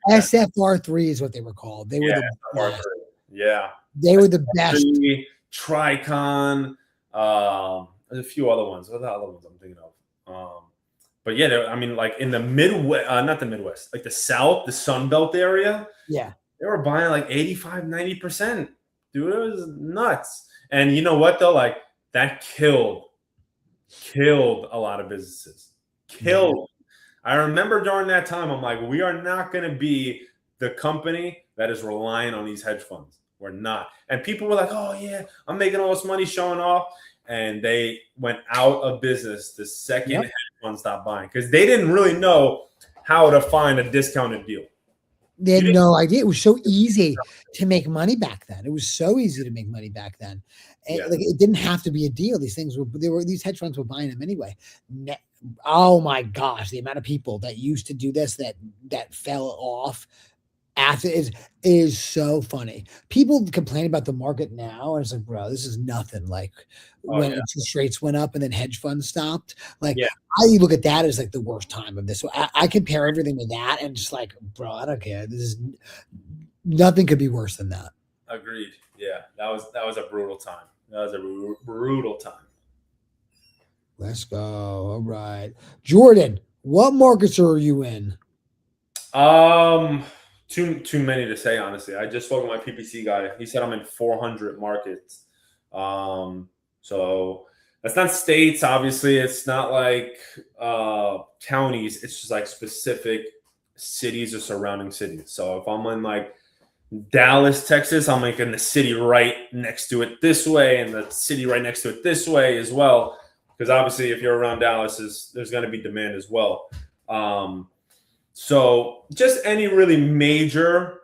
A: SFR3 is what they were called. They were the best.
B: Yeah.
A: They were the best.
B: Tricon. There's a few other ones. What are the other ones I'm thinking of? But yeah, I mean, like in the Midwest, not the Midwest, like the South, the Sun Belt area.
A: Yeah.
B: They were buying like 85, 90%. Dude, it was nuts. And you know what, though? Like, that killed a lot of businesses. Killed. I remember during that time, I'm like, we are not going to be the company that is relying on these hedge funds. We're not. And people were like, oh, yeah, I'm making all this money showing off. And they went out of business the second hedge funds stopped buying, because they didn't really know how to find a discounted deal.
A: They had no idea. It was so easy to make money back then. It was so easy to make money back then. And like, it didn't have to be a deal. These hedge funds were buying them anyway. Oh my gosh, the amount of people that used to do this that fell off. is so funny. People complain about the market now, and it's like, bro, this is nothing. Like
B: Oh
A: when
B: yeah,
A: interest rates went up and then hedge funds stopped. Like
B: yeah,
A: I look at that as like the worst time of this. So I compare everything to that, and just like, bro, I don't care. This is nothing could be worse than that.
B: agreed. Yeah, that was a brutal time. That was a brutal time.
A: Let's go. All right, Jordan. What markets are you in?
B: Um, too many to say honestly. I just spoke to my PPC guy. He said I'm in 400 markets. So that's not states. Obviously, it's not like counties. It's just like specific cities or surrounding cities. So if I'm in like Dallas, Texas, I'm making the city right next to it this way, and the city right next to it this way as well. Because obviously, if you're around Dallas, there's going to be demand as well. So just any really major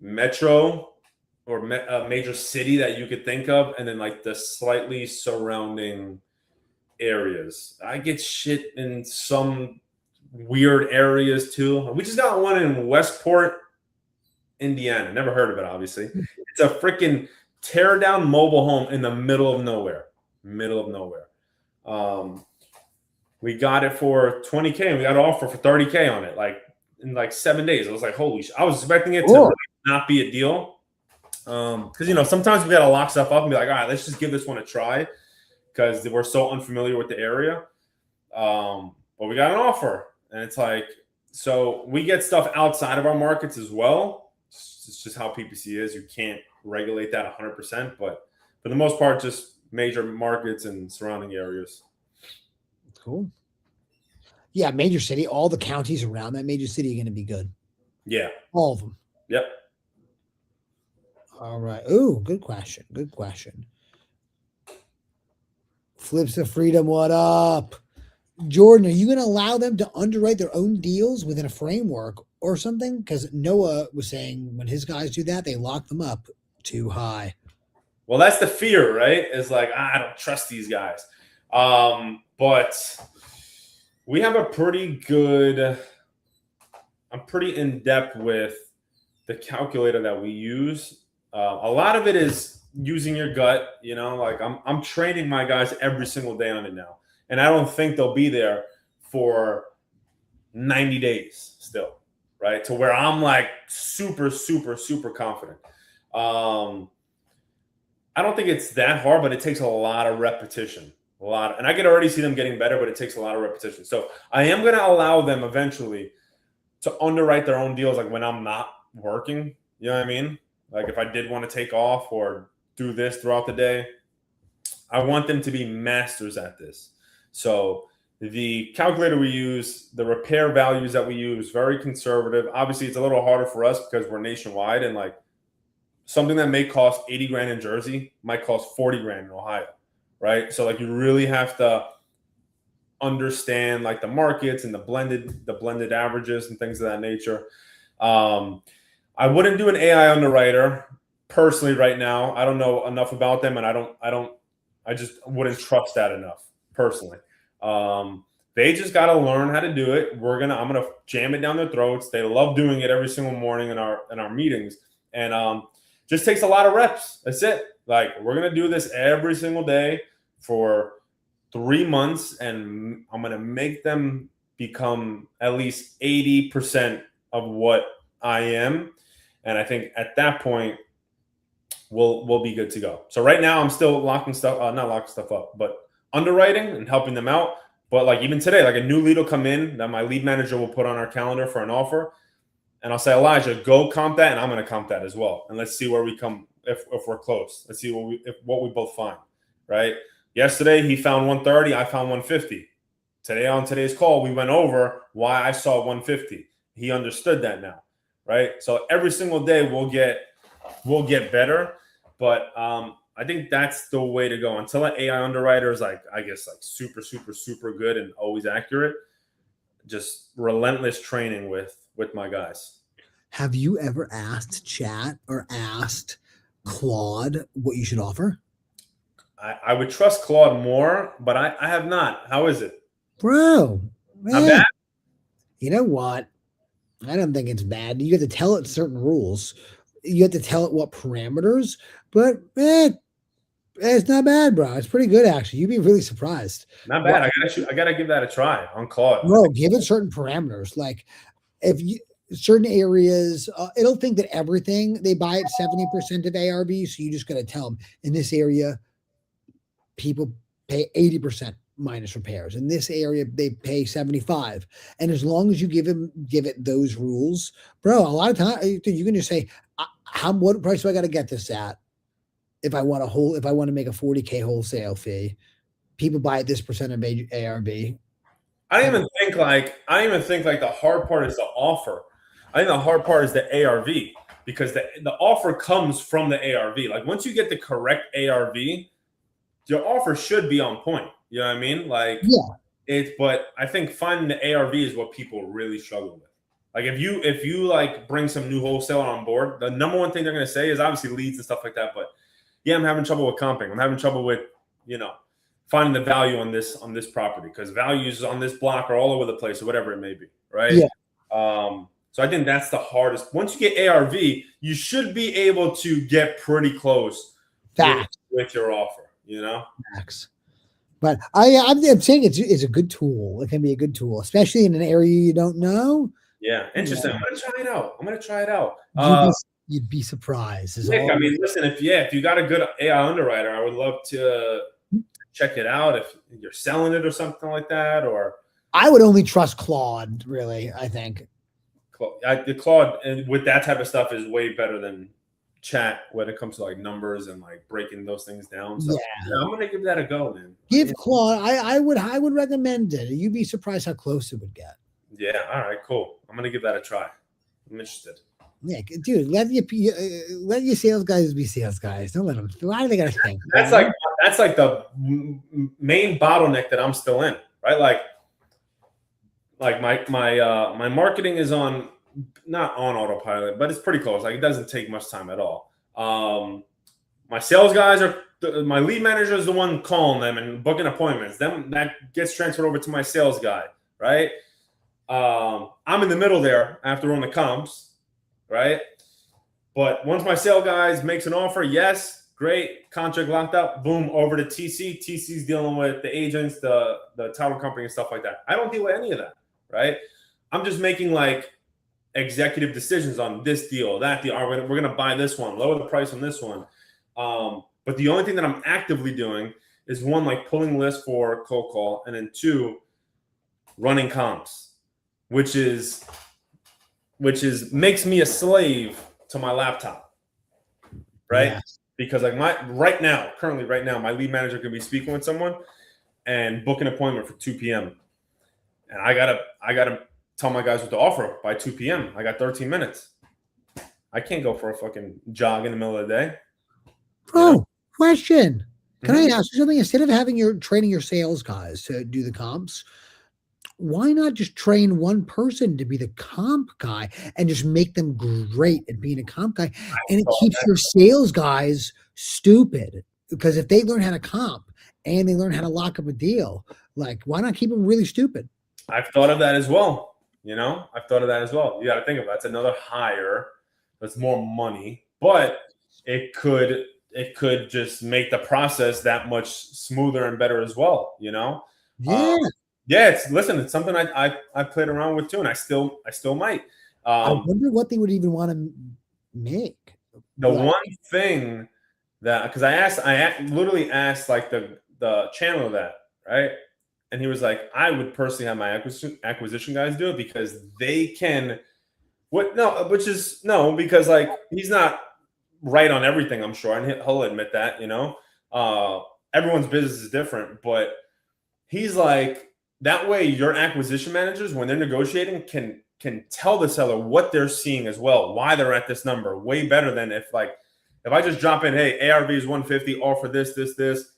B: metro or major city that you could think of, and then like the slightly surrounding areas. I get shit in some weird areas too. We just got one in Westport, Indiana. Never heard of it, obviously. It's a freaking tear down mobile home in the middle of nowhere. Middle of nowhere. We got it for 20K and we got an offer for 30K on it, like in like 7 days. I was like, holy shit. I was expecting it to really not be a deal. Because you know, sometimes we gotta lock stuff up and be like, all right, let's just give this one a try because we're so unfamiliar with the area. But we got an offer, and it's like, so we get stuff outside of our markets as well. It's just how PPC is. You can't regulate that 100%, but for the most part, just major markets and surrounding areas.
A: Cool. Yeah, major city. All the counties around that major city are going to be good.
B: Yeah.
A: All of them.
B: Yep.
A: All right. Ooh, good question. Good question. Flips of Freedom, what up? Jordan, are you going to allow them to underwrite their own deals within a framework or something? Because Noah was saying when his guys do that, they lock them up too high.
B: Well, that's the fear, right? It's like, I don't trust these guys. But we have a pretty good, I'm pretty in depth with the calculator that we use. A lot of it is using your gut, you know, like I'm training my guys every single day on it now. And I don't think they'll be there for 90 days still, right? To where I'm like super, super, super confident. I don't think it's that hard, but it takes a lot of repetition. And I can already see them getting better, but it takes a lot of repetition. So I am going to allow them eventually to underwrite their own deals, like when I'm not working. You know what I mean? Like if I did want to take off or do this throughout the day, I want them to be masters at this. So the calculator we use, the repair values that we use, very conservative. Obviously, it's a little harder for us because we're nationwide, and like something that may cost 80 grand in Jersey might cost 40 grand in Ohio, right? So like you really have to understand like the markets and the blended averages and things of that nature. I wouldn't do an AI underwriter personally right now. I don't know enough about them, and I just wouldn't trust that enough personally. They just got to learn how to do it. I'm gonna jam it down their throats. They love doing it every single morning in our meetings, and just takes a lot of reps. That's it. Like we're gonna do this every single day for 3 months, and I'm gonna make them become at least 80% of what I am. And I think at that point, we'll be good to go. So right now, I'm still not locking stuff up, but underwriting and helping them out. But like even today, like a new lead will come in that my lead manager will put on our calendar for an offer, and I'll say, Elijah, go comp that, and I'm going to comp that as well, and let's see where we come if we're close. Let's see what we both find. Right? Yesterday he found 130, I found 150. Today on today's call, we went over why I saw 150. He understood that now. Right? So every single day we'll get better, but I think that's the way to go. Until an AI underwriter is like, I guess, like super, super, super good and always accurate, just relentless training with my guys.
A: Have you ever asked Chat or asked Claude what you should offer?
B: I would trust Claude more, but I have not. How is it?
A: Bro, man,
B: Not bad?
A: you know what? I don't think it's bad. You have to tell it certain rules. You have to tell it what parameters, but it's not bad, bro. It's pretty good actually. You'd be really surprised.
B: Not
A: What,
B: bad. I gotta give that a try on Claude.
A: no, give it certain parameters. Like if you certain areas, it'll think that everything they buy at 70% of ARV. So you just got to tell them in this area, people pay 80% minus repairs. In this area, they pay 75. And as long as you give it those rules, bro, a lot of time you can just say, what price do I got to get this at? If I want to make a 40K wholesale fee, people buy at this percent of ARV.
B: I don't even think like the hard part is the offer. I think the hard part is the ARV because the offer comes from the ARV. Like once you get the correct ARV, your offer should be on point. You know what I mean? Like but I think finding the ARV is what people really struggle with. Like if you like bring some new wholesaler on board, the number one thing they're gonna say is obviously leads and stuff like that. But yeah, I'm having trouble with comping. I'm having trouble with, finding the value on this property because values on this block are all over the place or whatever it may be, right?
A: Yeah.
B: So I think that's the hardest. Once you get ARV, you should be able to get pretty close with your offer,
A: Facts. But I'm saying it's a good tool. It can be a good tool, especially in an area you don't know.
B: Yeah, interesting. I'm gonna try it out.
A: You'd be surprised.
B: Nick, I mean, listen, if you got a good AI underwriter, I would love to check it out if you're selling it or something like that. Or
A: I would only trust Claude, really. I think
B: Claude and with that type of stuff is way better than chat when it comes to like numbers and like breaking those things down. So yeah I'm gonna give that a go, man.
A: Give Claude. I would recommend it. You'd be surprised how close it would get.
B: Yeah. All right. Cool. I'm gonna give that a try. I'm interested.
A: Yeah, dude. Let your sales guys be sales guys. Don't let them. Why do they gotta think?
B: That's like the main bottleneck that I'm still in, right? Like my marketing is not on autopilot, but it's pretty close. Like it doesn't take much time at all. My sales guys my lead manager is the one calling them and booking appointments. Then that gets transferred over to my sales guy, right? I'm in the middle there after running the comps, right? But once my sales guys makes an offer, yes, great, contract locked up, boom, over to TC. TC's dealing with the agents, the title company and stuff like that. I don't deal with any of that, right? I'm just making like executive decisions on this deal, that deal. We're going to buy this one, lower the price on this one. But the only thing that I'm actively doing is one, like pulling lists for cold call, and then two, running comps, which is makes me a slave to my laptop, right? Yeah. Because like currently right now, my lead manager could be speaking with someone and book an appointment for 2 p.m. And I gotta tell my guys what to offer by 2 p.m. I got 13 minutes. I can't go for a fucking jog in the middle of the day.
A: Bro, question. Can I ask you something? Instead of training your sales guys to do the comps, why not just train one person to be the comp guy and just make them great at being a comp guy? And it keeps your sales guys stupid, because if they learn how to comp and they learn how to lock up a deal, like why not keep them really stupid?
B: I've thought of that as well. You got to think of that's another hire. That's more money, but it could just make the process that much smoother and better as well.
A: Yeah.
B: Yeah, it's something I played around with too, and I still might.
A: I wonder what they would even want to make.
B: The one thing that, because I literally asked like the channel of that, right, and he was like, I would personally have my acquisition guys do it because they can. Because like he's not right on everything, I'm sure, and he'll admit that. Everyone's business is different, but he's like. That way, your acquisition managers, when they're negotiating, can tell the seller what they're seeing as well, why they're at this number, way better than if I just drop in, hey, ARV is 150, offer this,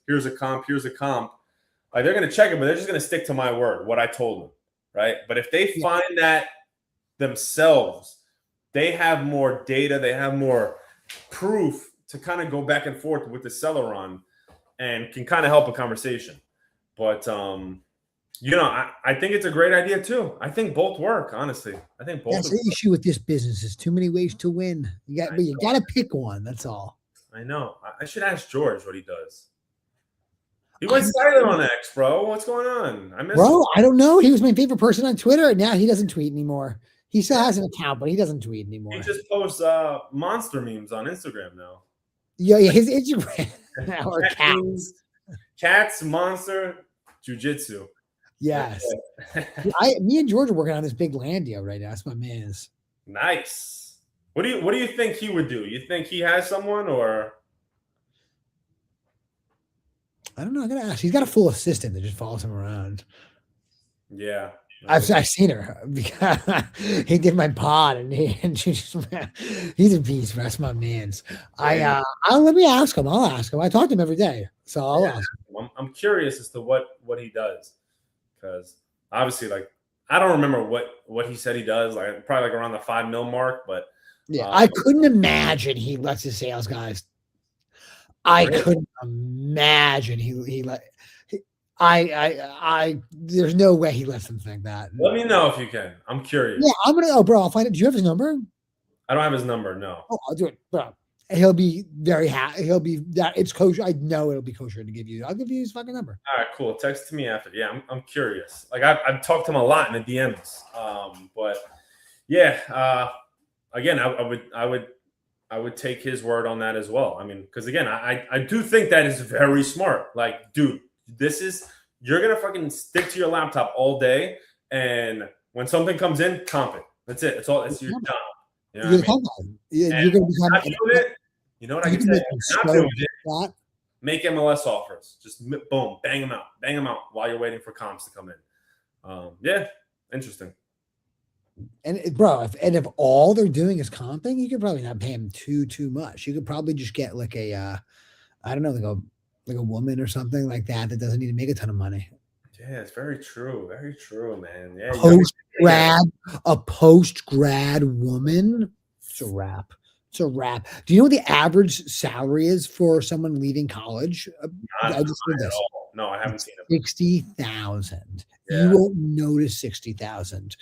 B: here's a comp. Like they're going to check it, but they're just going to stick to my word, what I told them, right? But if they find that themselves, they have more data, they have more proof to kind of go back and forth with the seller on, and can kind of help a conversation. But I think it's a great idea too. I think both work, honestly. I think both
A: That's
B: of
A: the
B: them.
A: issue with this business. There's too many ways to win. But you got to pick one. That's all.
B: I know. I should ask George what he does. He went silent on X, bro. What's going on? I miss him.
A: Bro, I don't know. He was my favorite person on Twitter, and now he doesn't tweet anymore. He still has an account, but he doesn't tweet
B: He
A: anymore.
B: just posts monster memes on Instagram now.
A: Yeah, his Instagram or
B: Cat memes, cats, monster, jujitsu.
A: Yes. Me and George are working on this big land deal right now. That's my man's.
B: Nice. What do you think he would do? You think he has someone, or
A: I don't know. I gotta ask. He's got a full assistant that just follows him around.
B: yeah?
A: I've seen her because he did my pod, and she's he's a beast. That's my man's. Let me ask him. I'll ask him. I talk to him every day, so I'll ask him.
B: I'm curious as to what he does, because obviously, like, I don't remember what he said he does. Like, probably like around the $5 million mark, but
A: yeah, I couldn't imagine he lets his sales guys. I couldn't imagine he let. There's no way he lets them think that.
B: Let me know if you can. I'm curious.
A: Yeah, I'm gonna. Oh, bro, I'll find it. Do you have his number?
B: I don't have his number. No.
A: Oh, I'll do it, bro. He'll be very happy. He'll be that. It's kosher. I know it'll be kosher to give you. I'll give you his fucking number.
B: All right, cool. Text to me after. Yeah, I'm curious. Like, I've talked to him a lot in the DMs. But yeah. Again, I would take his word on that as well. I mean, because again, I do think that is very smart. Like, dude, you're gonna fucking stick to your laptop all day, and when something comes in, comp it. That's it. It's all. It's your job. You know what I mean?
A: You're gonna become.
B: Not doing it. You know what I can say? Not doing it. Make MLS offers. Just boom, bang them out while you're waiting for comps to come in. Yeah, interesting.
A: And bro, if all they're doing is comping, you could probably not pay them too much. You could probably just get like a, I don't know, like a woman or something like that doesn't need to make a ton of money.
B: Yeah, it's very true, man. Yeah,
A: post grad woman, it's a wrap. It's a wrap. Do you know what the average salary is for someone leaving college? I just heard this.
B: No, I haven't seen it.
A: 60,000. Yeah. You won't notice 60,000.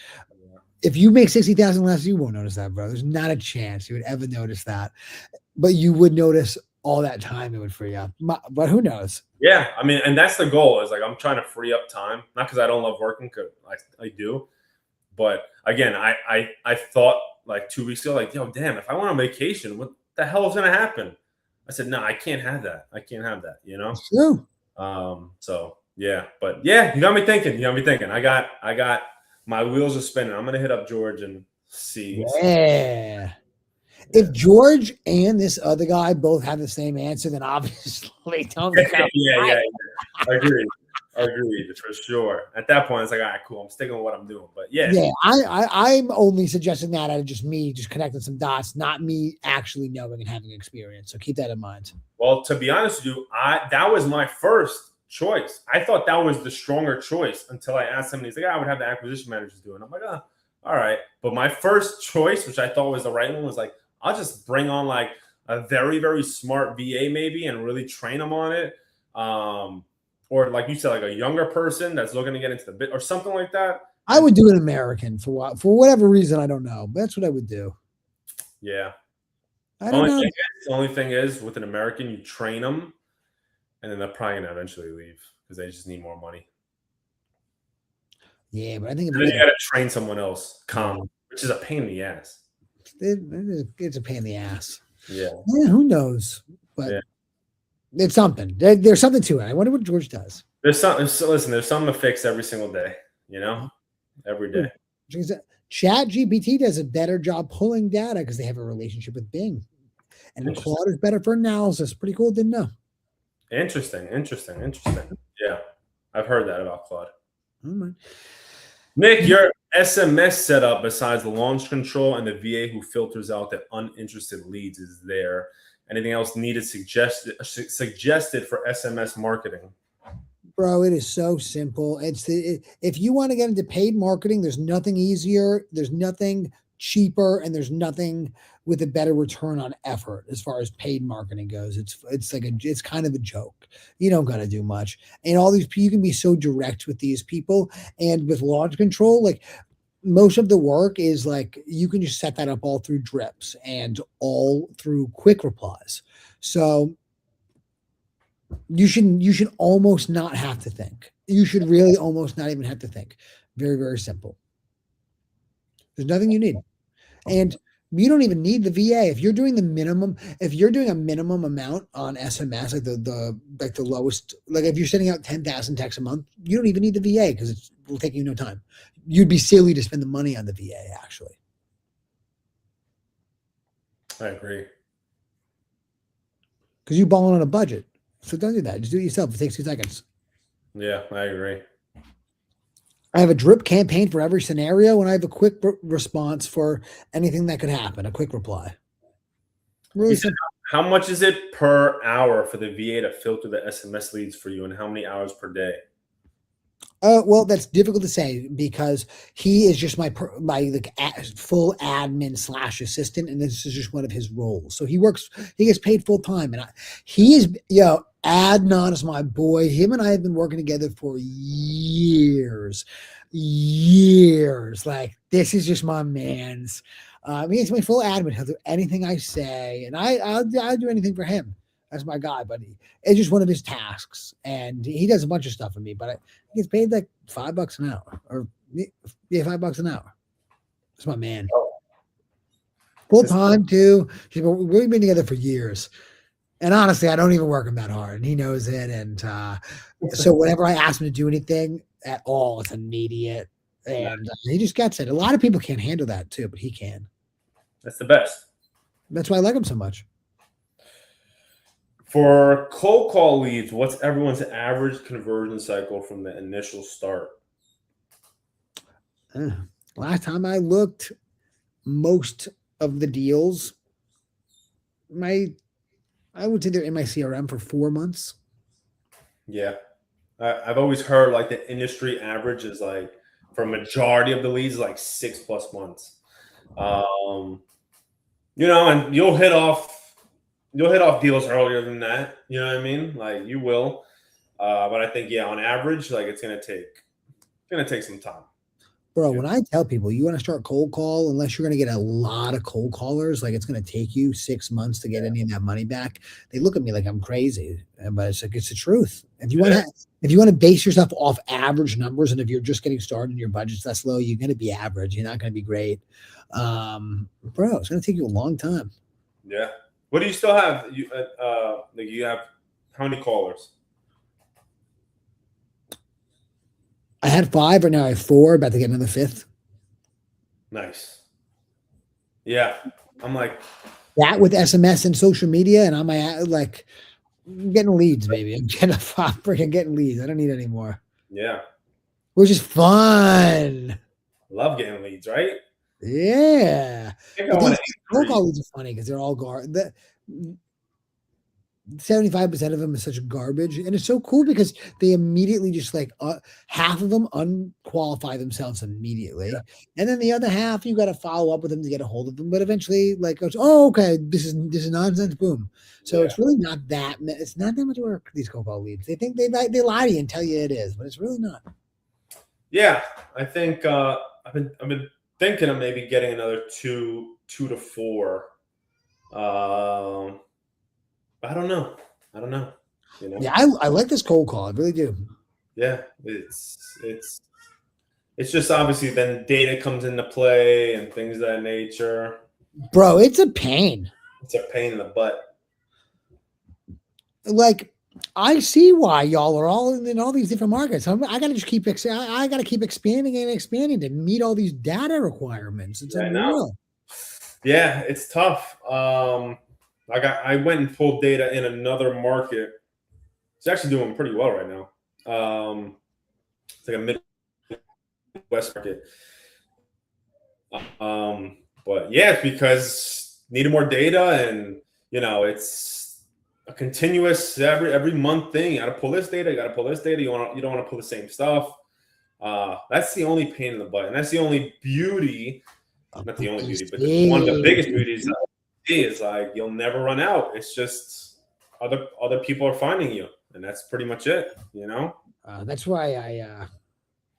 A: If you make 60,000 less, you won't notice that, bro. There's not a chance you would ever notice that. But you would notice all that time it would free up. But who knows?
B: Yeah, I mean, and that's the goal. Is like I'm trying to free up time, not because I don't love working, because I do. But again, I thought like 2 weeks ago, like, yo, damn, if I went on vacation, what the hell is gonna happen? I said, no, I can't have that. You know.
A: It's true.
B: So yeah, but yeah, you got me thinking. I got my wheels are spinning. I'm gonna hit up George and see.
A: Yeah. If George and this other guy both have the same answer, then obviously don't.
B: Yeah. Agreed for sure. At that point, it's like, all right, cool. I'm sticking with what I'm doing. But yeah,
A: I'm only suggesting that out of just me just connecting some dots, not me actually knowing and having experience. So keep that in mind.
B: Well, to be honest with you, that was my first choice. I thought that was the stronger choice until I asked him, and he's like, I would have the acquisition managers do it. I'm like, oh, all right. But my first choice, which I thought was the right one, was like, I'll just bring on like a very, very smart VA maybe and really train them on it. Or like you said, like a younger person that's looking to get into the bit or something like that.
A: I would do an American for whatever reason. I don't know. But that's what I would do.
B: Yeah.
A: I don't know.
B: The only thing is with an American, you train them and then they're probably going to eventually leave because they just need more money.
A: Yeah, but I think
B: then you got to train someone else, which is a pain in the ass.
A: It's a pain in the ass.
B: Yeah.
A: Who knows? But it's something. There's something to it. I wonder what George does.
B: There's something. So listen, there's something to fix every single day. You know, every day.
A: ChatGPT does a better job pulling data because they have a relationship with Bing, and Claude is better for analysis. Pretty cool. Didn't know.
B: Interesting. Yeah, I've heard that about Claude.
A: Right.
B: Nick, your SMS setup besides the launch control and the VA who filters out the uninterested leads is there. Anything else needed suggested for SMS marketing?
A: Bro, it is so simple. If you want to get into paid marketing, there's nothing easier. There's nothing cheaper, and there's nothing with a better return on effort as far as paid marketing goes. It's kind of a joke. You don't got to do much, and all these you can be so direct with these people, and with launch control, like most of the work is like you can just set that up all through drips and all through quick replies. So you should almost not have to think. You should really almost not even have to think. Very, very simple. There's nothing you need. And you don't even need the VA. If you're doing a minimum amount on SMS, like the lowest, like if you're sending out 10,000 texts a month, you don't even need the VA because it will take you no time. You'd be silly to spend the money on the VA, actually.
B: I agree.
A: Because you're balling on a budget. So don't do that. Just do it yourself. It takes 2 seconds.
B: Yeah, I agree.
A: I have a drip campaign for every scenario, and I have a quick response for anything that could happen, a quick reply. Really simple.
B: How much is it per hour for the VA to filter the SMS leads for you, and how many hours per day?
A: Well, that's difficult to say because he is just my full admin / assistant, and this is just one of his roles. So he gets paid full time, and Adnan is my boy. Him and I have been working together for years. Like this is just my man's. He's my full admin. He'll do anything I say, and I'll do anything for him. That's my guy, but it's just one of his tasks, and he does a bunch of stuff for me. But he gets paid like $5 an hour, or $5 an hour. That's my man. Full time too. We've been together for years, and honestly, I don't even work him that hard, and he knows it. And so whenever I ask him to do anything at all, it's immediate, and he just gets it. A lot of people can't handle that too, but he can.
B: That's the best.
A: That's why I like him so much.
B: For cold call leads, what's everyone's average conversion cycle from the initial start?
A: Last time I looked, most of the deals, I would say they're in my CRM for 4 months.
B: Yeah. I've always heard like the industry average is like for a majority of the leads, like 6+ months. And you'll hit off deals earlier than that. You know what I mean? Like you will. But I think, on average, like it's going to take some time.
A: Bro, when I tell people you want to start cold call, unless you're going to get a lot of cold callers, like it's going to take you 6 months to get any of that money back. They look at me like I'm crazy, but it's like, it's the truth. If you want to base yourself off average numbers, and if you're just getting started and your budget's that low, you're going to be average. You're not going to be great. Bro, it's going to take you a long time.
B: Yeah. What do you still have? You have how many callers?
A: I had 5, right now I have 4, about to get another 5th.
B: Nice. Yeah. I'm like
A: that with SMS and social media, and I'm like getting leads, baby. I'm getting leads. I don't need any more.
B: Yeah.
A: Which is fun.
B: Love getting leads, right?
A: Yeah. Cold call leads are funny because they're all 75% of them is such garbage, and it's so cool because they immediately just like half of them unqualify themselves immediately, and then the other half you got to follow up with them to get a hold of them. But eventually, like, goes, oh, okay, this is nonsense. Boom. So it's really not that. It's not that much work. These cold call leads. They think they lie to you and tell you it is, but it's really not.
B: Yeah, I think I've been thinking of maybe getting another 2 to 4. I don't know.
A: Yeah, I like this cold call. I really do.
B: Yeah, it's just obviously then data comes into play and things of that nature.
A: Bro, it's a pain.
B: It's a pain in the butt.
A: Like, I see why y'all are all in all these different markets. I got to just keep expanding and expanding to meet all these data requirements. It's unreal.
B: Yeah, it's tough. I went and pulled data in another market. It's actually doing pretty well right now. It's like a Midwest market. But yeah, it's because needed more data, and it's a continuous every month thing. You got to pull this data. You got to pull this data. You don't want to pull the same stuff. That's the only pain in the butt, and that's the only beauty not the only beauty, but
A: PPC.
B: one of the biggest beauties is like you'll never run out. It's just other people are finding you, and that's pretty much it. You know.
A: That's why I.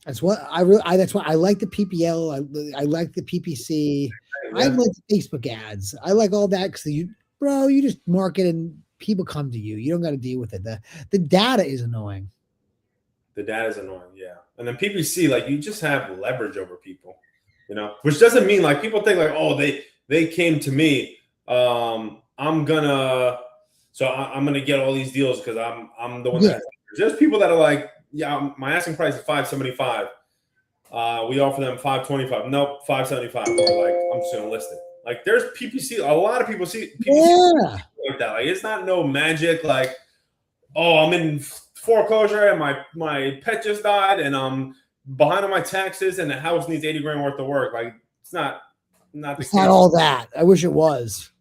A: That's what I really. That's why I like the PPL. I like the PPC. I like the Facebook ads. I like all that because you just market and people come to you. You don't got to deal with it. The data is annoying.
B: The data is annoying, yeah. And then PPC, like you just have leverage over people, you know, which doesn't mean like people think like, oh, they came to me. I'm gonna get all these deals because I'm the one that there's people that are like, yeah, my asking price is $575. We offer them $525. Nope, $575. Or like, I'm just gonna list it. Like there's PPC. A lot of people see PPC like that. Like it's not no magic. Like, oh, I'm in foreclosure and my pet just died and I'm behind on my taxes and the house needs 80 grand worth of work. Like it's not
A: it's not all that. I wish it was.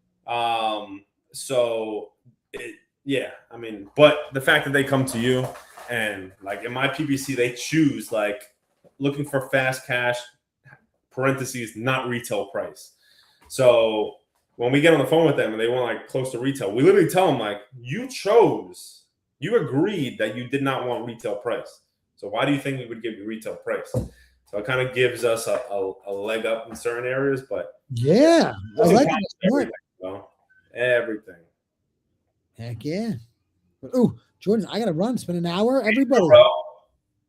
B: So I mean, but the fact that they come to you and like in my PPC, they choose like looking for fast cash, parentheses, not retail price. So when we get on the phone with them and they want like close to retail, we literally tell them like, you agreed that you did not want retail price. So why do you think we would give you retail price? So it kind of gives us a leg up in certain areas, but
A: yeah, I like
B: everything.
A: Heck yeah. Oh, Jordan, I gotta run. Spend an hour. Everybody.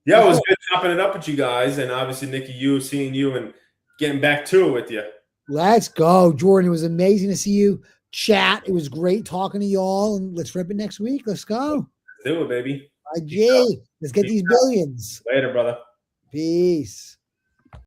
B: Yeah, it was good chopping it up with you guys, and obviously Nikki, seeing you and getting back to it with you.
A: Let's go, Jordan. It was amazing to see you chat. It was great talking to y'all, and let's rip it next week. Let's go.
B: Do it, baby.
A: Let's get these billions.
B: Later, brother.
A: Peace.